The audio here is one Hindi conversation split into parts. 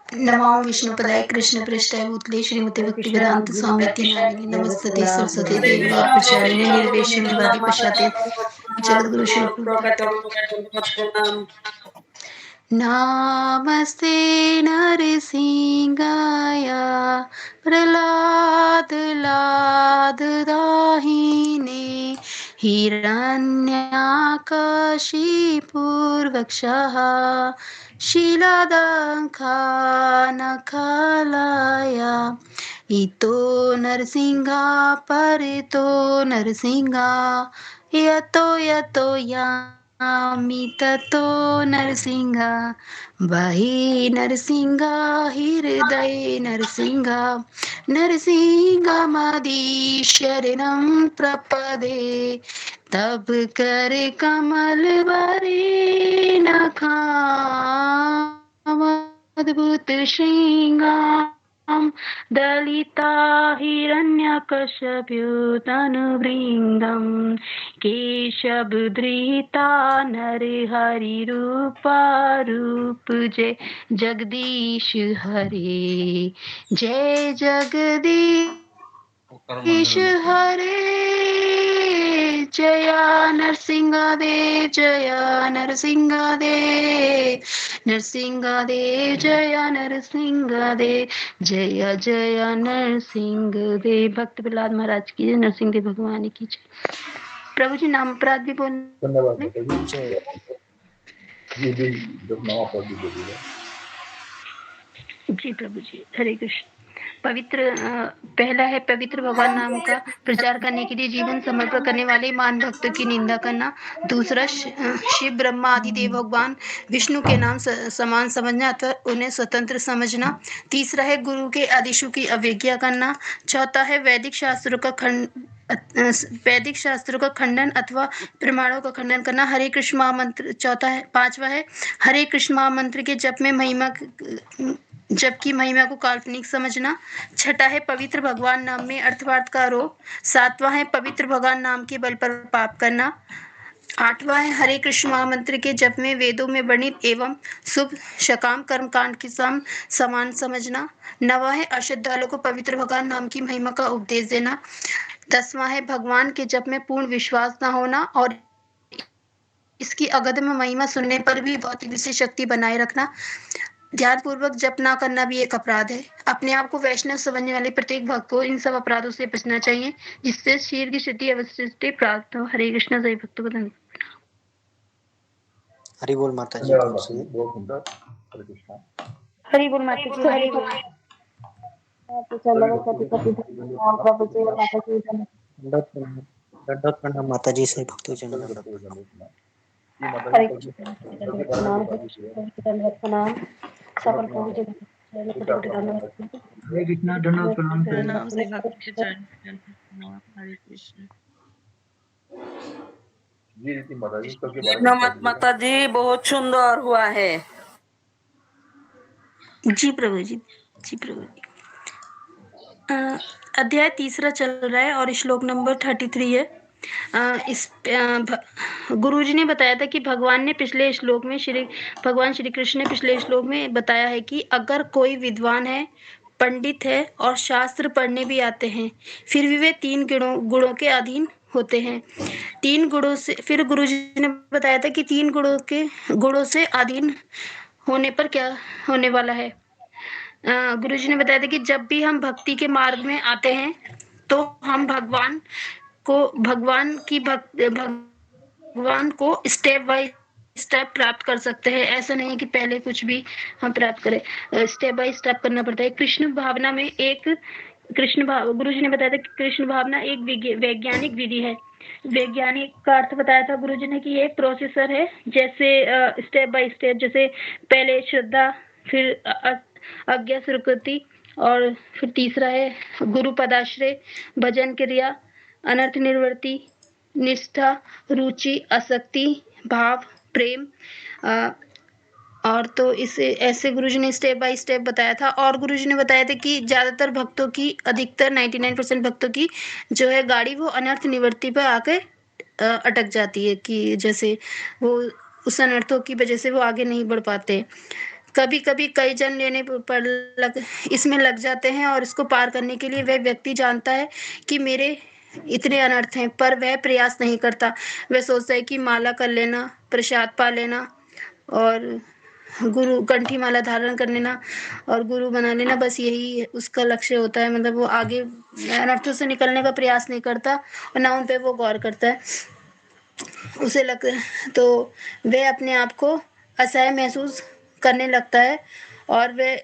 नमो विष्णुपदाय कृष्णपृष्ठाय भूतले श्रीमते भक्तिवेदांत स्वामी नामिने नमस्ते सरस्वती देवी गौरप्रचारिणे निर्विशेषवादी पश्चाते जगद्गुरु श्री नमस्ते नरसिंहाय प्रहलाद लाद दाहिने हिरण्याकशिपूर्वक्षः शीलादंखानखलाय इतो नरसिंहा परितो नरसिंहा यतो यतो यामि ततो नरसिंहा वही नरसिंहा हृदय नरसिंहा नरसिंहमदीशरणं प्रपदे तब कर कमल वरे नखामद्भुत श्रृंगाम दलिता हिरण्यकश्यपतनुभृङ्गं केशवधृता नरहरिरूपा रूप जय जगदीश हरे जय जगदीश हरे जया नरसिंहदेव जया नरसिंहदेव नरसिंहदेव जया नरसिंहदेव जय जय नरसिंहदेव। भक्त प्रहलाद महाराज की जय, नरसिंहदेव भगवान की जय। प्रभु जी नाम अपराध भी बोलने। धन्यवाद ये भी नाम अपराध भी बोलिएगा। जी प्रभु जी, हरे कृष्ण। पवित्र पहला है पवित्र भगवान नाम का प्रचार करने के लिए जीवन समर्पण करने वाले मान भक्तों की निंदा करना। दूसरा शिव ब्रह्मा आदि देव भगवान विष्णु के नाम समान समझना अथवा उन्हें स्वतंत्र समझना। तीसरा है गुरु के आदेशों की अवज्ञा करना। चौथा है वैदिक शास्त्रों का खंडन अथवा प्रमाणों का खंडन करना। हरे कृष्ण महामंत्र चौथा है। पांचवा है हरे कृष्ण महामंत्र के जप में जबकि महिमा को काल्पनिक समझना। छठा है पवित्र भगवान नाम में अर्थवार्थ का आरोप। सातवां है पवित्र भगवान नाम के बल पर पाप करना। आठवां है हरे कृष्ण महामंत्र के जप में वेदों में वर्णित एवं शुभ सकाम कर्म कांड के समान समझना। नवा है अश्रद्धालु को पवित्र भगवान नाम की महिमा का उपदेश देना। 10वां है भगवान के जप में पूर्ण विश्वास न होना और इसकी अगम्य महिमा सुनने पर भी भौतिक विशेष शक्ति बनाए रखना। ध्यान पूर्वक जप ना करना भी एक अपराध है। अपने आप को वैष्णव समझने वाले प्रत्येक भक्त को इन सब अपराधों से बचना चाहिए, जिससे शीर की स्थिति अवस्थिति प्राप्त हो। हरे कृष्ण सभी भक्तों को धन्यवाद। हरि बोल माता जी। बहुत सुंदर। हरे कृष्णा। हरि बोल माता जी। हरि बोल। दंडवत प्रणाम माता जी से भक्तों जन। हरे कृष्ण प्रणाम प्रणाम सफल प्रभु जी हरे कृष्णा दंडवत प्रणाम से भक्ति चरण हरे कृष्ण। माता जी बहुत सुंदर हुआ है। जी प्रभु जी। जी प्रभु जी। अध्याय 3 चल रहा है और श्लोक नंबर 33 है। गुरुजी ने बताया था कि भगवान ने पिछले श्लोक में भगवान श्री कृष्ण ने पिछले श्लोक में बताया है कि अगर कोई विद्वान है, पंडित है और शास्त्र पढ़ने भी आते हैं, फिर भी वे 3 गुणों के अधीन होते हैं। 3 गुणों से फिर गुरुजी ने बताया था कि 3 गुणों से अधीन होने पर क्या होने वाला है। गुरुजी ने बताया था कि जब भी हम भक्ति के मार्ग में आते हैं तो हम भगवान को स्टेप बाय स्टेप प्राप्त कर सकते हैं। ऐसा नहीं कि पहले कुछ भी हम प्राप्त करें, स्टेप बाय स्टेप करना पड़ता है। गुरुजी ने बताया था कि कृष्ण भावना एक वैज्ञानिक विधि है। वैज्ञानिक का अर्थ बताया था गुरुजी ने कि ये एक प्रोसेसर है, जैसे स्टेप बाय स्टेप, जैसे पहले श्रद्धा, फिर आज्ञा स्वीकृति, और फिर तीसरा है गुरु पदाश्रय, भजन क्रिया, अनर्थ निवृत्ति, निष्ठा, रुचि, आसक्ति, भाव, प्रेम। और तो इसे ऐसे गुरुजी ने स्टेप बाय स्टेप बताया था। और गुरुजी ने बताया था कि ज्यादातर भक्तों की, अधिकतर 99% भक्तों की जो है गाड़ी, वो अनर्थ निवृत्ति पर आके अटक जाती है, कि जैसे वो उस अनर्थों की वजह से वो आगे नहीं बढ़ पाते। कभी कभी कई जन्म लेने पर इसमें लग जाते हैं और इसको पार करने के लिए वह व्यक्ति जानता है कि मेरे इतने अनर्थ हैं, पर वह प्रयास नहीं करता। वह सोचता है कि माला कर लेना, प्रसाद पा लेना और गुरु कंठी माला धारण कर लेना और गुरु बना लेना, बस यही उसका लक्ष्य होता है। मतलब वो आगे अनर्थों से निकलने का प्रयास नहीं करता और ना उन पे वो गौर करता है। उसे तो वह अपने आप को असहाय महसूस करने लगता है और वह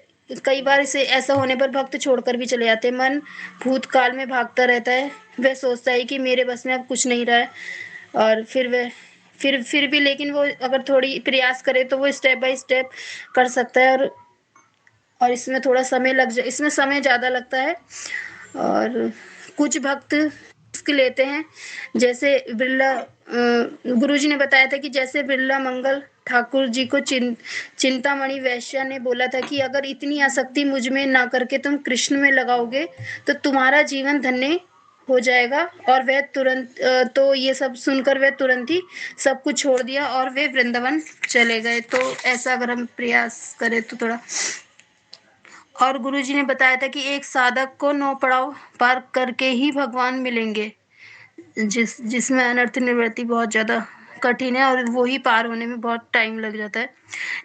कई बार इसे ऐसा होने पर भक्त छोड़कर भी चले जाते हैं। मन भूतकाल में भागता रहता है। वह सोचता है कि मेरे बस में अब कुछ नहीं रहा है और फिर भी लेकिन वो अगर थोड़ी प्रयास करे तो वो स्टेप बाय स्टेप कर सकता है और इसमें थोड़ा इसमें समय ज़्यादा लगता है। और कुछ भक्त रिस्क लेते हैं, जैसे बिरला गुरुजी ने बताया था कि जैसे बिरला मंगल ठाकुर जी को चिंतामणि वैश्य ने बोला था कि अगर इतनी आसक्ति मुझ में ना करके तुम कृष्ण में लगाओगे तो तुम्हारा जीवन धन्य हो जाएगा। और वह तुरंत तो ये सब सुनकर वह तुरंत ही सब कुछ छोड़ दिया और वे वृंदावन चले गए। तो ऐसा अगर हम प्रयास करें तो थोड़ा। और गुरुजी ने बताया था कि एक साधक को 9 पड़ाव पार करके ही भगवान मिलेंगे, जिसमें अनर्थ निवृत्ति बहुत ज्यादा कठिन है और वो ही पार होने में बहुत टाइम लग जाता है।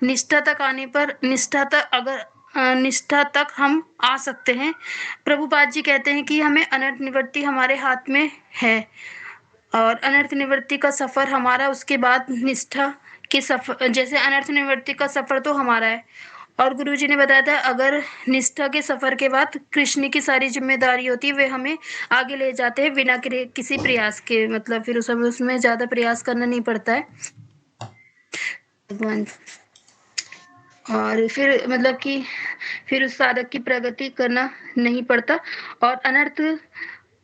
निष्ठा तक आने पर निष्ठा तक हम आ सकते हैं। प्रभुपाद जी कहते हैं कि हमें अनर्थ निवृत्ति हमारे हाथ में है और अनर्थ निवृत्ति का सफर हमारा, उसके बाद निष्ठा के सफर, जैसे अनर्थ निवृत्ति का सफर तो हमारा है और गुरुजी ने बताया था अगर निष्ठा के सफर के बाद कृष्ण की सारी जिम्मेदारी होती है, वे हमें आगे ले जाते हैं बिना किसी प्रयास के। मतलब फिर उसमें ज्यादा प्रयास करना नहीं पड़ता है भगवान। और फिर मतलब कि फिर उस साधक की प्रगति करना नहीं पड़ता। और अनर्थ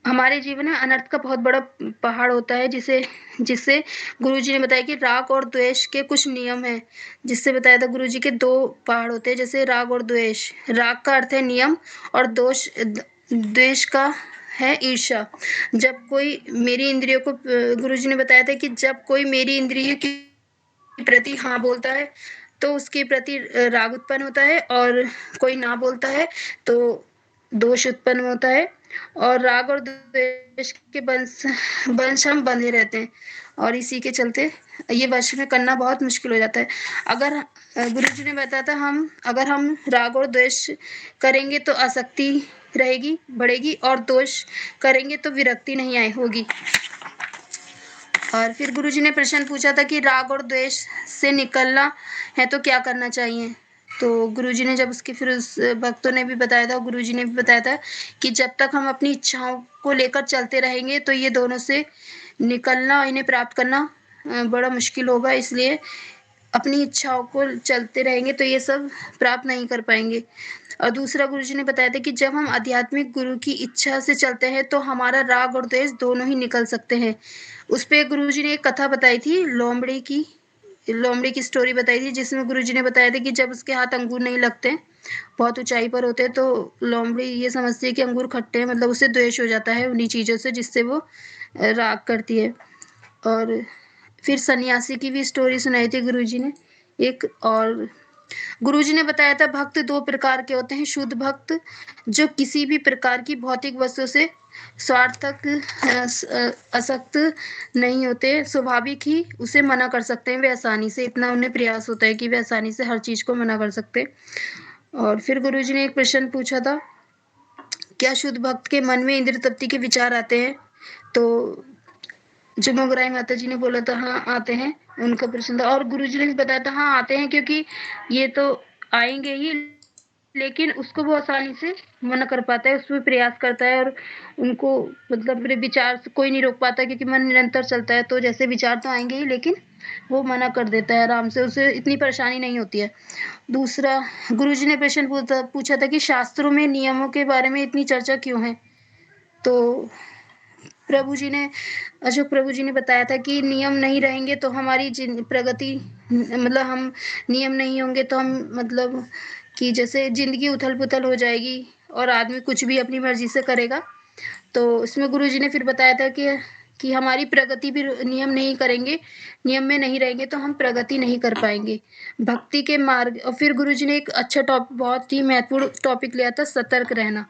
हमारे जीवन में अनर्थ का बहुत बड़ा पहाड़ होता है, जिससे गुरुजी ने बताया कि राग और द्वेष के कुछ नियम हैं। जिससे बताया था गुरुजी के 2 पहाड़ होते हैं, जैसे राग और द्वेष। राग का अर्थ है नियम और द्वेष का है ईर्ष्या। जब कोई मेरी इंद्रियों को गुरुजी ने बताया था कि जब कोई मेरी इंद्रियों के प्रति हाँ बोलता है तो उसके प्रति राग उत्पन्न होता है और कोई ना बोलता है तो दोष उत्पन्न होता है। और राग और द्वेष के वंश हम बंधे रहते हैं और इसी के चलते ये वश में करना बहुत मुश्किल हो जाता है। अगर गुरुजी ने बताया था अगर हम राग और द्वेष करेंगे तो आसक्ति रहेगी, बढ़ेगी, और दोष करेंगे तो विरक्ति नहीं होगी। और फिर गुरुजी ने प्रश्न पूछा था कि राग और द्वेष से निकलना है तो क्या करना चाहिए। तो गुरुजी ने जब उसके फिर उस भक्तों ने भी बताया था, गुरुजी ने भी बताया था कि जब तक हम अपनी इच्छाओं को लेकर चलते रहेंगे तो ये दोनों से निकलना, इन्हें प्राप्त करना बड़ा मुश्किल होगा। इसलिए अपनी इच्छाओं को चलते रहेंगे तो ये सब प्राप्त नहीं कर पाएंगे। और दूसरा गुरुजी ने बताया था कि जब हम आध्यात्मिक गुरु की इच्छा से चलते हैं तो हमारा राग और द्वेष दोनों ही निकल सकते हैं। उस पे गुरुजी ने एक कथा बताई थी, लोमड़ी की स्टोरी बताई थी, जिसमें गुरुजी ने बताया था कि जब उसके हाथ अंगूर नहीं लगते, बहुत ऊंचाई पर होते, तो लोमड़ी ये समझती है कि अंगूर खट्टे हैं, मतलब उसे द्वेष हो जाता है उन्हीं चीजों से जिससे वो राग करती है। और फिर सन्यासी की भी स्टोरी सुनाई थी गुरुजी ने एक। और गुरुजी ने बताया था भक्त 2 प्रकार के होते हैं। शुद्ध भक्त जो किसी भी प्रकार की भौतिक वस्तु से स्वार्थक आसक्त नहीं होते, स्वाभाविक ही उसे मना कर सकते हैं। वे आसानी से, इतना उन्हें प्रयास होता है कि वे आसानी से हर चीज को मना कर सकते। और फिर गुरुजी ने एक प्रश्न पूछा था, क्या शुद्ध भक्त के मन में इंद्रिय तृप्ति के विचार आते हैं। तो जो मोगराई माता जी ने बोला था हाँ आते हैं, उनका प्रश्न था। और गुरुजी ने भी बताया था हाँ आते हैं, क्योंकि ये तो आएंगे ही, लेकिन उसको वो आसानी से मना कर पाता है, उसमें प्रयास करता है और उनको मतलब मेरे विचार से कोई नहीं रोक पाता, क्योंकि मन निरंतर चलता है। तो जैसे विचार तो आएंगे ही, लेकिन वो मना कर देता है आराम से, उसे इतनी परेशानी नहीं होती है। दूसरा गुरुजी ने प्रश्न पूछा था कि शास्त्रों में नियमों के बारे में इतनी चर्चा क्यों है। तो अशोक प्रभु जी ने बताया था कि नियम नहीं रहेंगे तो हमारी प्रगति, मतलब हम नियम नहीं होंगे तो हम मतलब कि जैसे जिंदगी उथल पुथल हो जाएगी और आदमी कुछ भी अपनी मर्जी से करेगा। तो इसमें गुरुजी ने फिर बताया था कि हमारी प्रगति भी नियम नहीं करेंगे, नियम में नहीं रहेंगे तो हम प्रगति नहीं कर पाएँगे। भक्ति के मार्ग और फिर गुरुजी ने एक अच्छा बहुत ही महत्वपूर्ण टॉपिक लिया था सतर्क रहना।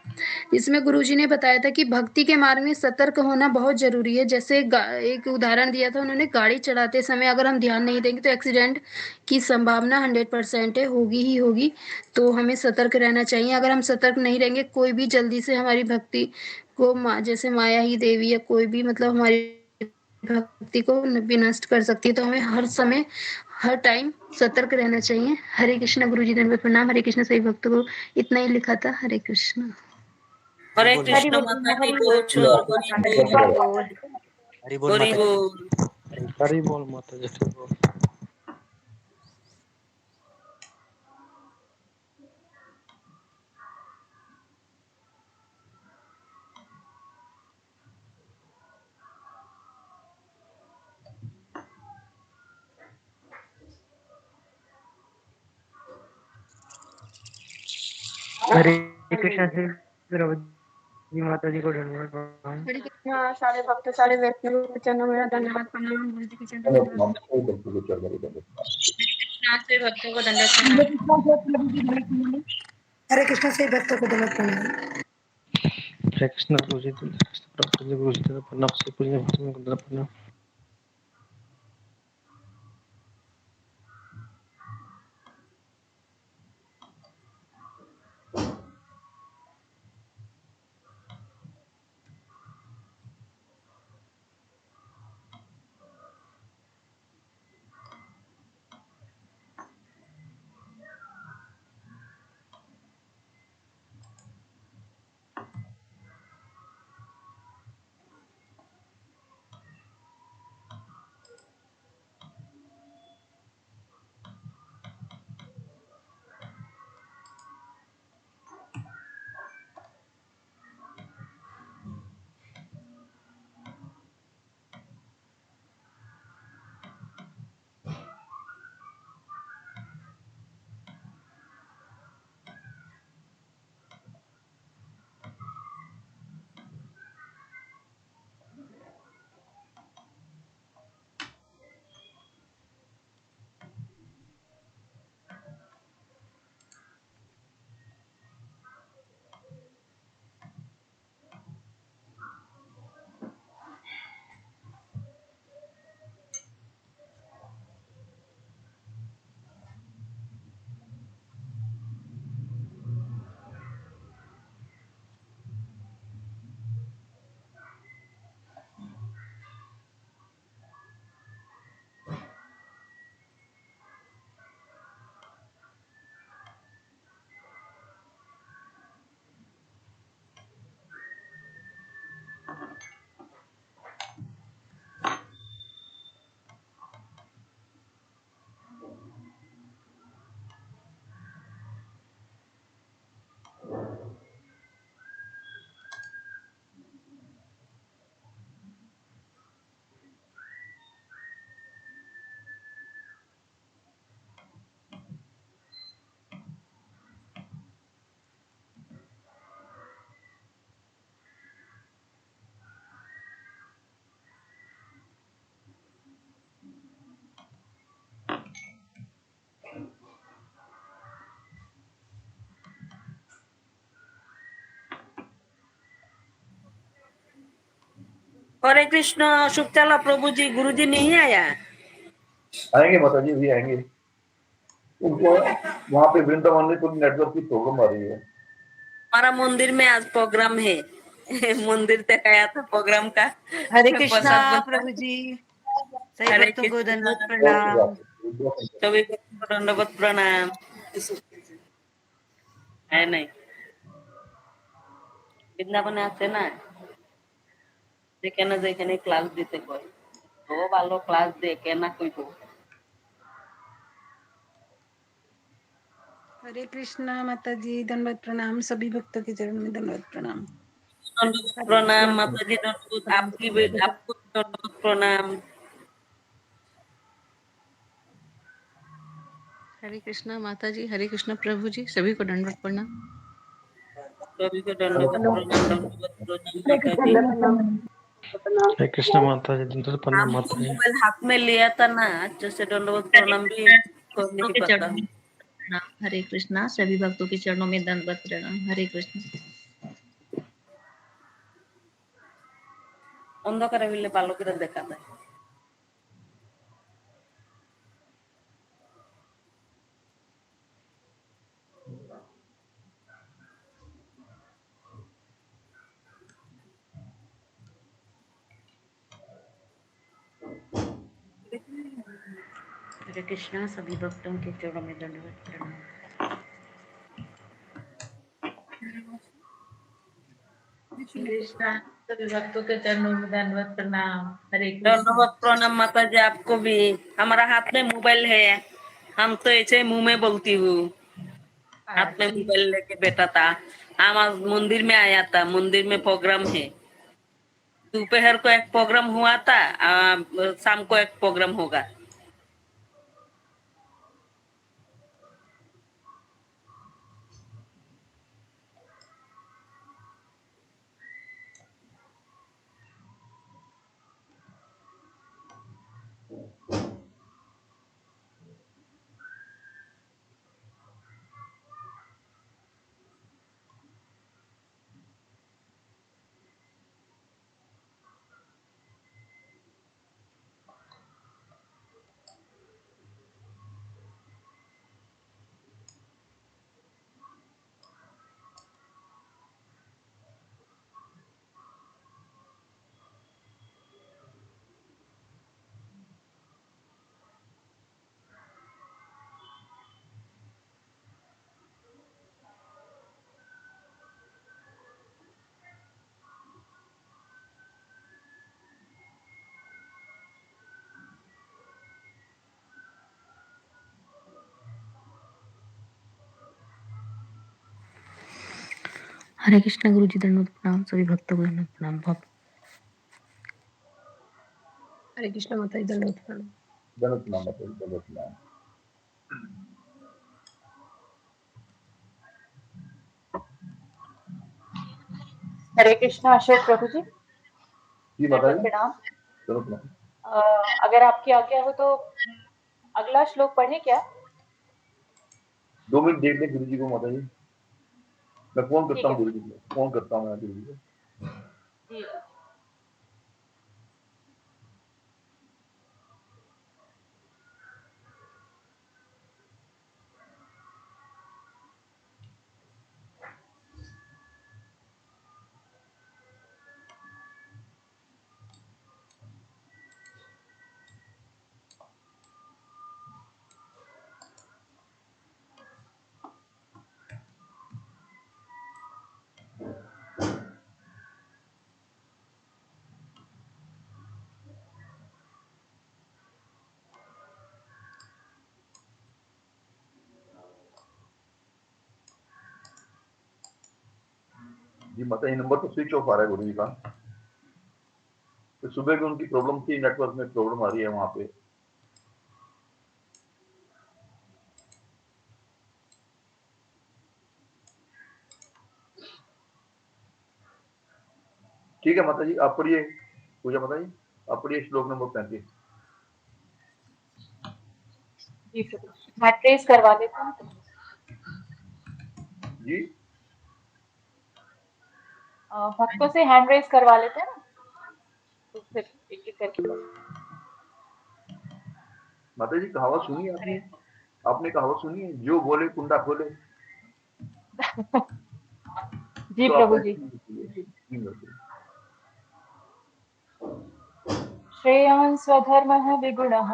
इसमें गुरुजी ने बताया था कि भक्ति के मार्ग में सतर्क होना बहुत ज़रूरी है। जैसे एक उदाहरण दिया था उन्होंने, गाड़ी चलाते समय अगर हम ध्यान नहीं देंगे तो एक्सीडेंट की संभावना 100% है, होगी ही होगी। तो हमें सतर्क रहना चाहिए। अगर हम सतर्क नहीं रहेंगे, कोई भी जल्दी से हमारी भक्ति को जैसे माया ही देवी या कोई भी मतलब हमारी भक्ति को भी नष्ट कर सकती है। तो हमें हर समय, हर टाइम सतर्क रहना चाहिए। हरे कृष्णा। गुरुजी धन्यवाद प्रणाम। हरे कृष्णा। सभी भक्तों को इतना ही लिखा था। हरे कृष्णा। हरे बोल कृष्ण माता माता जी बहुत ये सुंदर आपको हरि मतलब बोल करेगा। हरि बोल हरि माता बोल। हरि बोल माता जी हरि बोल। हरे कृष्णा से द्रौपदी माता जी को धन्यवाद प्रणाम। हरे कृष्णा। सारे भक्त सारे व्यक्तियों को चरणों में धन्यवाद प्रणाम। गुरुजी के चरणों मैंने में अपना कोई गलती को चल रही है। कृष्णा से भक्तों को धन्यवाद प्रणाम। हरे कृष्णा से भक्तों को धन्यवाद प्रणाम। हरे कृष्ण गुरु जी गुरु जी प्रणाम से पूज्य भक्तों को प्रणाम। हरे कृष्ण। शुभ चला प्रभु जी। गुरु जी नहीं आया। आएंगे माता जी भी आएंगे। उनको वहाँ पे वृंदावन में कुछ नेटवर्क की प्रॉब्लम आ रही है। हमारा मंदिर में आज प्रोग्राम है। मंदिर तक आया था प्रोग्राम का। हरे कृष्णा प्रसाद बनता। प्रभु जी। सभी हरे भक्तों को कृष्ण। धन्यवाद और फिर प्रणाम। सभी भक्तों को दंडवत प्रणाम। है नहीं বৃন্দাবনে আছে না, যেখানে যেখানে ক্লাস দিতে কয় ও ভালো ক্লাস দিয়ে কেনা কইব। हरे कृष्णा माता जी दंडवत प्रणाम। सभी भक्तों के चरण में दंडवत प्रणाम। दंडवत प्रणाम माता जी। दंडवत आपको दंडवत प्रणाम। हरे कृष्णा माता जी। हरे कृष्णा प्रभु जी। सभी को दंडवत प्रणाम। सभी को दंडवत प्रणाम। दंडवत प्रणाम माता जी। हरे कृष्णा माता जी, दंडवत प्रणाम आपको माता जी। मोबाइल हाथ में लिया था ना, अच्छे से दंडवत प्रणाम भी को नहीं के पता। चरणों में प्रणाम। हरे कृष्णा, सभी भक्तों के चरणों में दंडवत प्रणाम। हरे कृष्ण। অন্ধকারে হইলে ভালো করে দেখা যায়। हरे कृष्णा, सभी भक्तों के चरणों में दंडवत प्रणाम। कृष्णा, सभी भक्तों के चरणों में दंडवत प्रणाम। हरे कृष्ण। धन्यवाद प्रणाम माता जी, आपको भी। हमारा हाथ में मोबाइल है, हम तो ऐसे मुंह में बोलती हूँ। हाथ में मोबाइल लेके बैठा था, हम आज मंदिर में आया था, मंदिर में प्रोग्राम है। दोपहर को एक प्रोग्राम हुआ था, शाम को एक प्रोग्राम होगा। हरे कृष्णा गुरु जी, दंडवत प्रणाम। सभी भक्तों को दंडवत प्रणाम। हरे कृष्ण माता जी दंडवत प्रणाम। दंडवत प्रणाम माता जी, दंडवत प्रणाम। हरे कृष्णा अशोक प्रभु जी, जी माता दंडवत जी, प्रणाम। दंडवत प्रणाम। अगर आपकी आज्ञा हो तो अगला श्लोक पढ़े क्या? 2 मिनट देख लें गुरु जी को माता जी। मैं फोन करता ठीक हूँ है गुरु जी को, फोन करता हूँ मैं गुरु जी को। जी। जी माता जी, नंबर तो स्विच ऑफ आ रहा है गुरु जी का। तो सुबह भी उनकी प्रॉब्लम थी, नेटवर्क में प्रॉब्लम आ रही है वहां पे। ठीक है माता जी, आप पढ़िए पूजा माता जी, आप पढ़िए श्लोक नंबर 35। जी प्रभु, मैं ट्रेस करवा देता हूँ। जी भक्तों से हैंड रेस करवा लेते हैं ना, तो फिर एक एक करके माता जी, कहावत सुनी है आपने? आपने कहावत सुनी है, जो बोले कुंडा खोले? जी तो आप प्रभु जी। ऐसे ही बोलिए, नहीं बोलिए। श्रेयान् स्वधर्मः विगुणः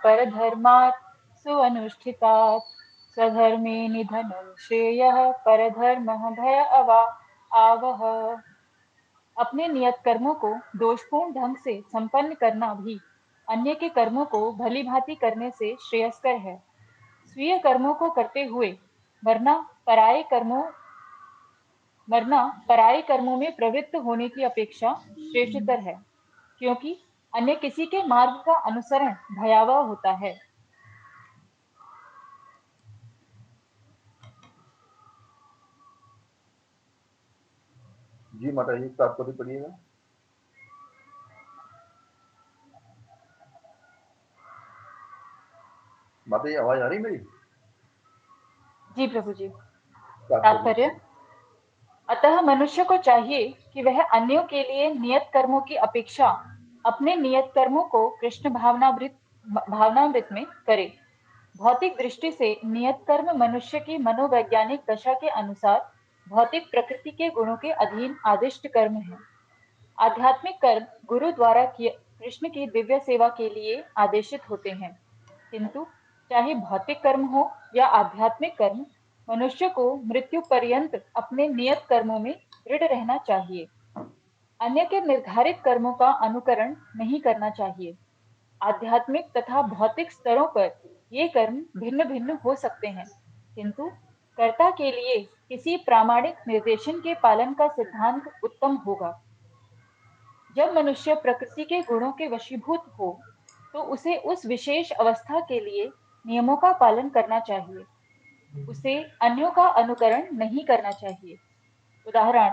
परधर्मात् सुअनुष्ठितात् स्वधर्मे निधनं श्रेयः परधर्मः भय आवह। अपने नियत कर्मों को दोषपूर्ण ढंग से संपन्न करना भी अन्य के कर्मों को भली भांति करने से श्रेयस्कर है। स्वीय कर्मों को करते हुए वरना पराये कर्मों वरना पराये कर्मों में प्रवृत्त होने की अपेक्षा श्रेष्ठतर है, क्योंकि अन्य किसी के मार्ग का अनुसरण भयावह होता है। जी माता जी, तात्पर्य पढ़िएगा। माता जी आवाज आ रही मेरी? जी प्रभु जी। तात्पर्य तात्पर्य, अतः मनुष्य को चाहिए कि वह अन्यों के लिए नियत कर्मों की अपेक्षा अपने नियत कर्मों को कृष्ण भावनामृत में करे। भौतिक दृष्टि से नियत कर्म मनुष्य की मनोवैज्ञानिक दशा के अनुसार भौतिक प्रकृति के गुणों के अधीन आदिष्ट कर्म है। आध्यात्मिक कर्म गुरु द्वारा कृष्ण की दिव्य सेवा के लिए आदेशित होते हैं, किंतु चाहे भौतिक कर्म हो या आध्यात्मिक कर्म, मनुष्य को मृत्यु पर्यंत अपने नियत कर्मों में दृढ़ रहना चाहिए। अन्य के निर्धारित कर्मों का अनुकरण नहीं करना चाहिए। आध्यात्मिक तथा भौतिक स्तरों पर ये कर्म भिन्न भिन्न हो सकते हैं, किंतु कर्ता के लिए किसी प्रामाणिक निर्देशन के पालन का सिद्धांत उत्तम होगा। जब मनुष्य प्रकृति के गुणों के वशीभूत हो, तो उसे उस विशेष अवस्था के लिए नियमों का पालन करना चाहिए। उसे अन्यों का अनुकरण नहीं करना चाहिए। उदाहरण,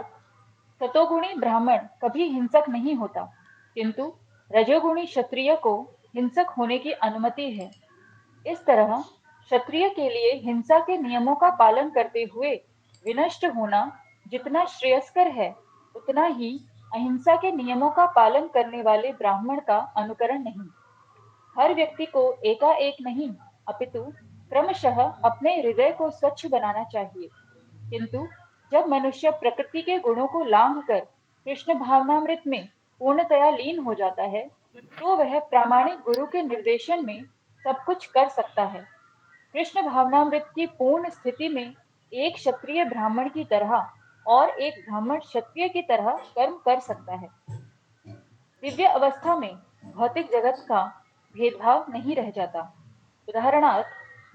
सतोगुणी ब्राह्मण कभी हिंसक नहीं होता, किंतु रजोगुणी क्षत्रिय को हिंसक होने की अनुमति है। इस तरह क्षत्रिय के लिए हिंसा के नियमों का पालन करते हुए विनष्ट होना जितना श्रेयस्कर है, उतना ही अहिंसा के नियमों का पालन करने वाले ब्राह्मण का अनुकरण नहीं। हर व्यक्ति को एकाएक नहीं, अपितु क्रमशः अपने हृदय को स्वच्छ बनाना चाहिए। किंतु जब मनुष्य प्रकृति के गुणों को लांघ कर कृष्ण भावनामृत में पूर्णतया लीन हो जाता है, तो वह प्रामाणिक गुरु के निर्देशन में सब कुछ कर सकता है। कृष्ण भावनामृत की पूर्ण स्थिति में एक क्षत्रिय ब्राह्मण की तरह और एक ब्राह्मण क्षत्रिय की तरह कर्म कर सकता है। दिव्य अवस्था में भौतिक जगत का भेदभाव नहीं रह जाता। उदाहरणार्थ,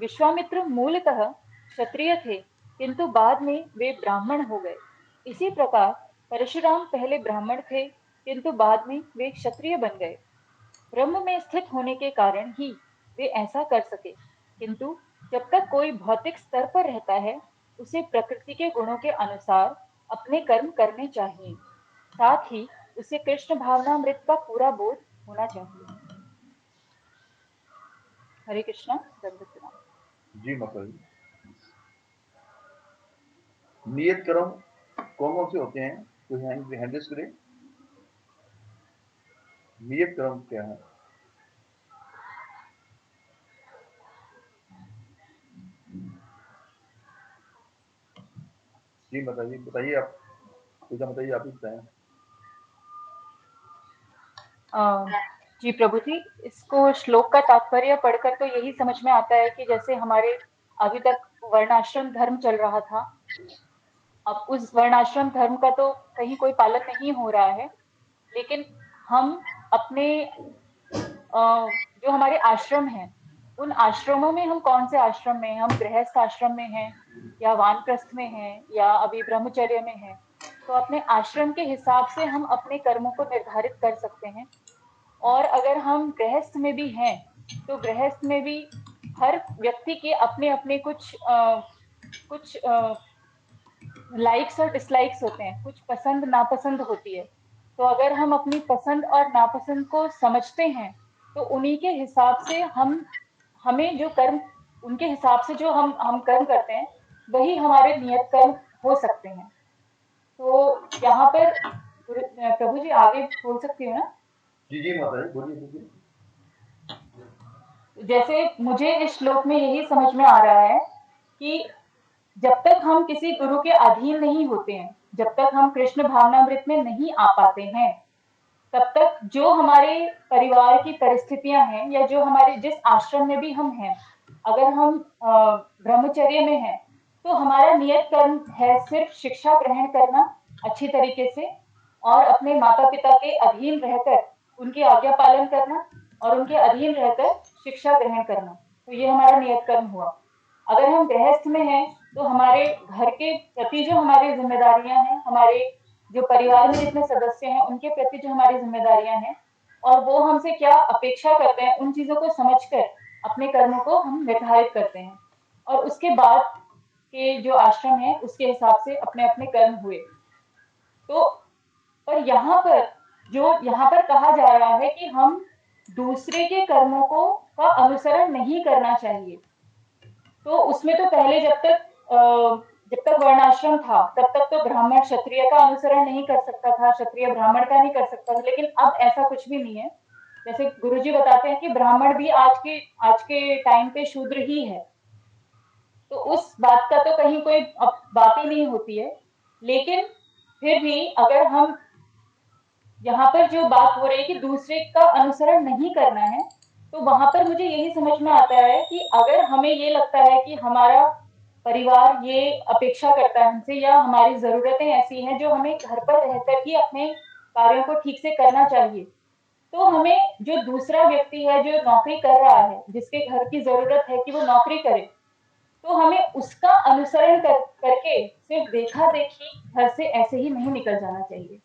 विश्वामित्र मूलतः क्षत्रिय थे, किंतु बाद में वे ब्राह्मण हो गए। इसी प्रकार परशुराम पहले ब्राह्मण थे, किंतु बाद में वे क्षत्रिय बन गए। ब्रह्म में स्थित होने के कारण ही वे ऐसा कर सके, किंतु जब तक कोई भौतिक स्तर पर रहता है, उसे प्रकृति के गुणों के अनुसार अपने कर्म करने चाहिए। साथ ही उसे कृष्ण भावनामृत का पूरा बोध होना चाहिए। हरे कृष्णा, दंडवत प्रणाम। जी माता जी। नियत कर्म कौन कौन से होते हैं? तो हैंडल्स करें। नियत कर्म क्या है? जी बताइए, बताइए आप, पूजा बताइए, आप ही बताएं। जी प्रभु जी, इसको श्लोक का तात्पर्य पढ़कर तो यही समझ में आता है कि जैसे हमारे अभी तक वर्णाश्रम धर्म चल रहा था, अब उस वर्णाश्रम धर्म का तो कहीं कोई पालन नहीं हो रहा है, लेकिन हम अपने जो हमारे आश्रम हैं, उन आश्रमों में हम कौन से आश्रम में हैं? हम गृहस्थ आश्रम में हैं या वानप्रस्थ में हैं या अभी ब्रह्मचर्य में हैं? तो अपने आश्रम के हिसाब से हम अपने कर्मों को निर्धारित कर सकते हैं। और अगर हम गृहस्थ में भी हैं, तो गृहस्थ में भी हर व्यक्ति के अपने अपने कुछ लाइक्स और डिसलाइक्स होते हैं, कुछ पसंद नापसंद होती है। तो अगर हम अपनी पसंद और नापसंद को समझते हैं, तो उन्हीं के हिसाब से हमें जो कर्म, उनके हिसाब से जो हम कर्म करते हैं, वही हमारे नियत कर्म हो सकते हैं। तो यहाँ पर प्रभु जी आगे बोल सकती हूँ ना? जी जी माता जी, बोलिए बोलिए। जैसे मुझे इस श्लोक में यही समझ में आ रहा है कि जब तक हम किसी गुरु के अधीन नहीं होते हैं, जब तक हम कृष्ण भावनामृत में नहीं आ पाते हैं, तब तक जो हमारे परिवार की परिस्थितियां हैं या जो हमारे जिस आश्रम में भी हम हैं, अगर हम ब्रह्मचर्य में हैं, तो हमारा नियत कर्म है सिर्फ शिक्षा ग्रहण करना अच्छी तरीके से और अपने माता पिता के अधीन रहकर उनकी आज्ञा पालन करना और उनके अधीन रहकर शिक्षा ग्रहण करना। तो ये हमारा नियत कर्म हुआ। अगर हम गृहस्थ में हैं, तो हमारे घर के प्रति जो हमारी जिम्मेदारियां हैं, हमारे जो परिवार में जितने सदस्य हैं, उनके प्रति जो हमारी जिम्मेदारियां हैं और वो हमसे क्या अपेक्षा करते हैं, उन चीजों को समझकर अपने कर्मों को हम निर्धारित करते हैं और उसके बाद के जो आश्रम है उसके हिसाब से अपने अपने कर्म हुए। तो पर यहाँ पर कहा जा रहा है कि हम दूसरे के कर्मों को का अनुसरण नहीं करना चाहिए। तो उसमें तो पहले जब तक वर्णाश्रम था तब तक तो ब्राह्मण क्षत्रिय का अनुसरण नहीं कर सकता था, क्षत्रिय ब्राह्मण का नहीं कर सकता था, लेकिन अब ऐसा कुछ भी नहीं है। जैसे गुरुजी बताते हैं कि ब्राह्मण भी आज के टाइम पे शूद्र ही है, तो उस बात का तो कहीं कोई अब बात ही नहीं होती है। लेकिन फिर भी अगर हम यहाँ पर जो बात हो रही है कि दूसरे का अनुसरण नहीं करना है, तो वहां पर मुझे यही समझ में आता है कि अगर हमें ये लगता है कि हमारा परिवार ये अपेक्षा करता है हमसे, या हमारी जरूरतें ऐसी हैं जो हमें घर पर रहकर ही अपने कार्यों को ठीक से करना चाहिए, तो हमें जो दूसरा व्यक्ति है जो नौकरी कर रहा है, जिसके घर की जरूरत है कि वो नौकरी करे, तो हमें उसका अनुसरण करके सिर्फ देखा देखी घर से ऐसे ही नहीं निकल जाना चाहिए।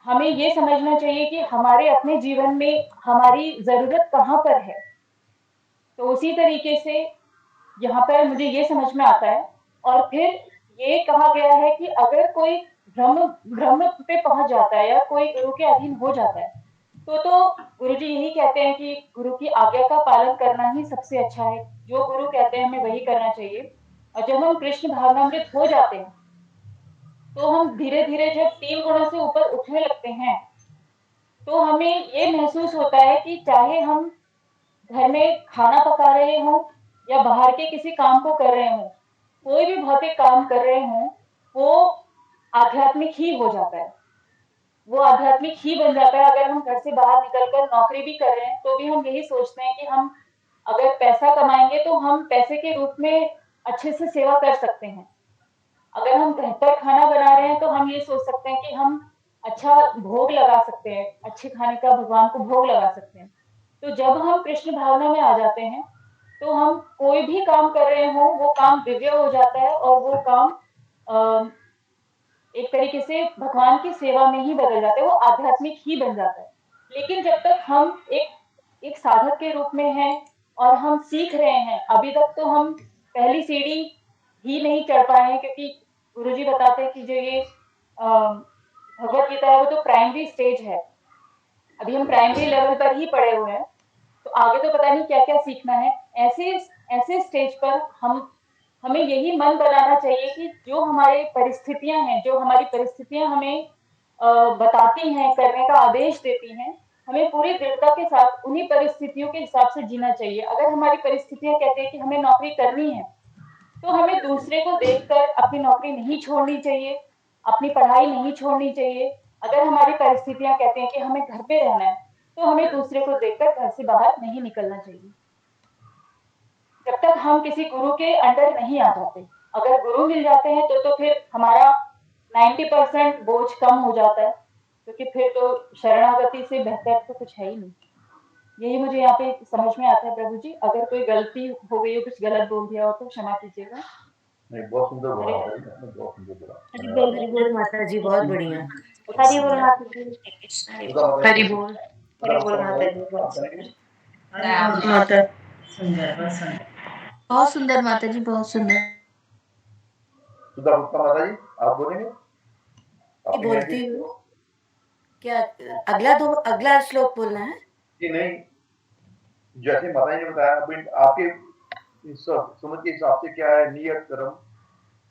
हमें ये समझना चाहिए कि हमारे अपने जीवन में हमारी जरूरत कहाँ पर है। तो उसी तरीके से यहाँ पर मुझे ये समझ में आता है। और फिर ये कहा गया है कि अगर कोई ब्रह्म पे पहुंच जाता है या कोई गुरु के अधीन हो जाता है, तो गुरुजी यही कहते हैं कि गुरु की आज्ञा का पालन करना ही सबसे अच्छा है। जो गुरु कहते हैं हमें वही करना चाहिए। और जब हम कृष्ण भावनामृत हो जाते हैं, तो हम धीरे धीरे जब 3 गुणों से ऊपर उठने लगते हैं, तो हमें ये महसूस होता है कि चाहे हम घर में खाना पका रहे हों या बाहर के किसी काम को कर रहे हों, कोई भी भौतिक काम कर रहे हों, वो आध्यात्मिक ही हो जाता है, वो आध्यात्मिक ही बन जाता है। अगर हम घर से बाहर निकलकर नौकरी भी कर रहे हैं, तो भी हम यही सोचते हैं कि हम अगर पैसा कमाएंगे तो हम पैसे के रूप में अच्छे से सेवा कर सकते हैं। अगर हम घर पर खाना बना रहे हैं, तो हम ये सोच सकते हैं कि हम अच्छा भोग लगा सकते हैं, अच्छे खाने का भगवान को भोग लगा सकते हैं। तो जब हम कृष्ण भावना में आ जाते हैं, तो हम कोई भी काम कर रहे हो, वो काम दिव्य हो जाता है और वो काम एक तरीके से भगवान की सेवा में ही बदल जाता है, वो आध्यात्मिक ही बन जाता है। लेकिन जब तक हम एक साधक के रूप में हैं और हम सीख रहे हैं, अभी तक तो हम पहली सीढ़ी ही नहीं चढ़ पाए हैं, क्योंकि गुरुजी बताते हैं कि जो ये भगवत गीता है वो तो प्राइमरी स्टेज है, अभी हम प्राइमरी लेवल पर ही पड़े हुए हैं, तो आगे तो पता नहीं क्या क्या सीखना है। ऐसे ऐसे स्टेज पर हमें यही मन बनाना चाहिए कि जो हमारी परिस्थितियां हैं, जो हमारी परिस्थितियां हमें बताती हैं, करने का आदेश देती हैं, हमें पूरी दृढ़ता के साथ उन्हीं परिस्थितियों के हिसाब से जीना चाहिए। अगर हमारी परिस्थितियां कहती है कि हमें नौकरी करनी है, तो हमें दूसरे को देखकर अपनी नौकरी नहीं छोड़नी चाहिए, अपनी पढ़ाई नहीं छोड़नी चाहिए। अगर हमारी परिस्थितियां कहती हैं कि हमें घर पे रहना है, तो हमें दूसरे को देखकर घर से बाहर नहीं निकलना चाहिए, जब तक हम किसी गुरु के अंडर नहीं आ जाते। अगर गुरु मिल जाते हैं, तो फिर हमारा 90% बोझ कम हो जाता है, क्योंकि फिर तो शरणागति से बेहतर तो कुछ है ही नहीं। यही मुझे यहाँ पे समझ में आता है प्रभु जी। अगर कोई गलती हो गई हो, कुछ गलत बोल दिया हो, तो क्षमा कीजिएगा। नहीं, बहुत सुंदर बोला माता जी, आपने बहुत सुंदर बोला। हरि धन्यवाद। बोल, हरि बोल माता जी, बहुत बढ़िया। सुधा हरि बोल माता जी, माता हरि जी, बोल, सुधा हरि बोल माता जी, आप बहुत करेंगे? सुंदर। राम माता सुंदर बहुत सुंदर। बहुत सुंदर माता जी, बहुत सुंदर। सुधा गुप्ता माता जी, आप बोलेंगे? की अपनी बोलती हैसियत हूँ। क्या अगला श्लोक बोलना है? कि नहीं, जैसे माता जी ने बताया, अभी आपके इस समझ के हिसाब से क्या है नियत कर्म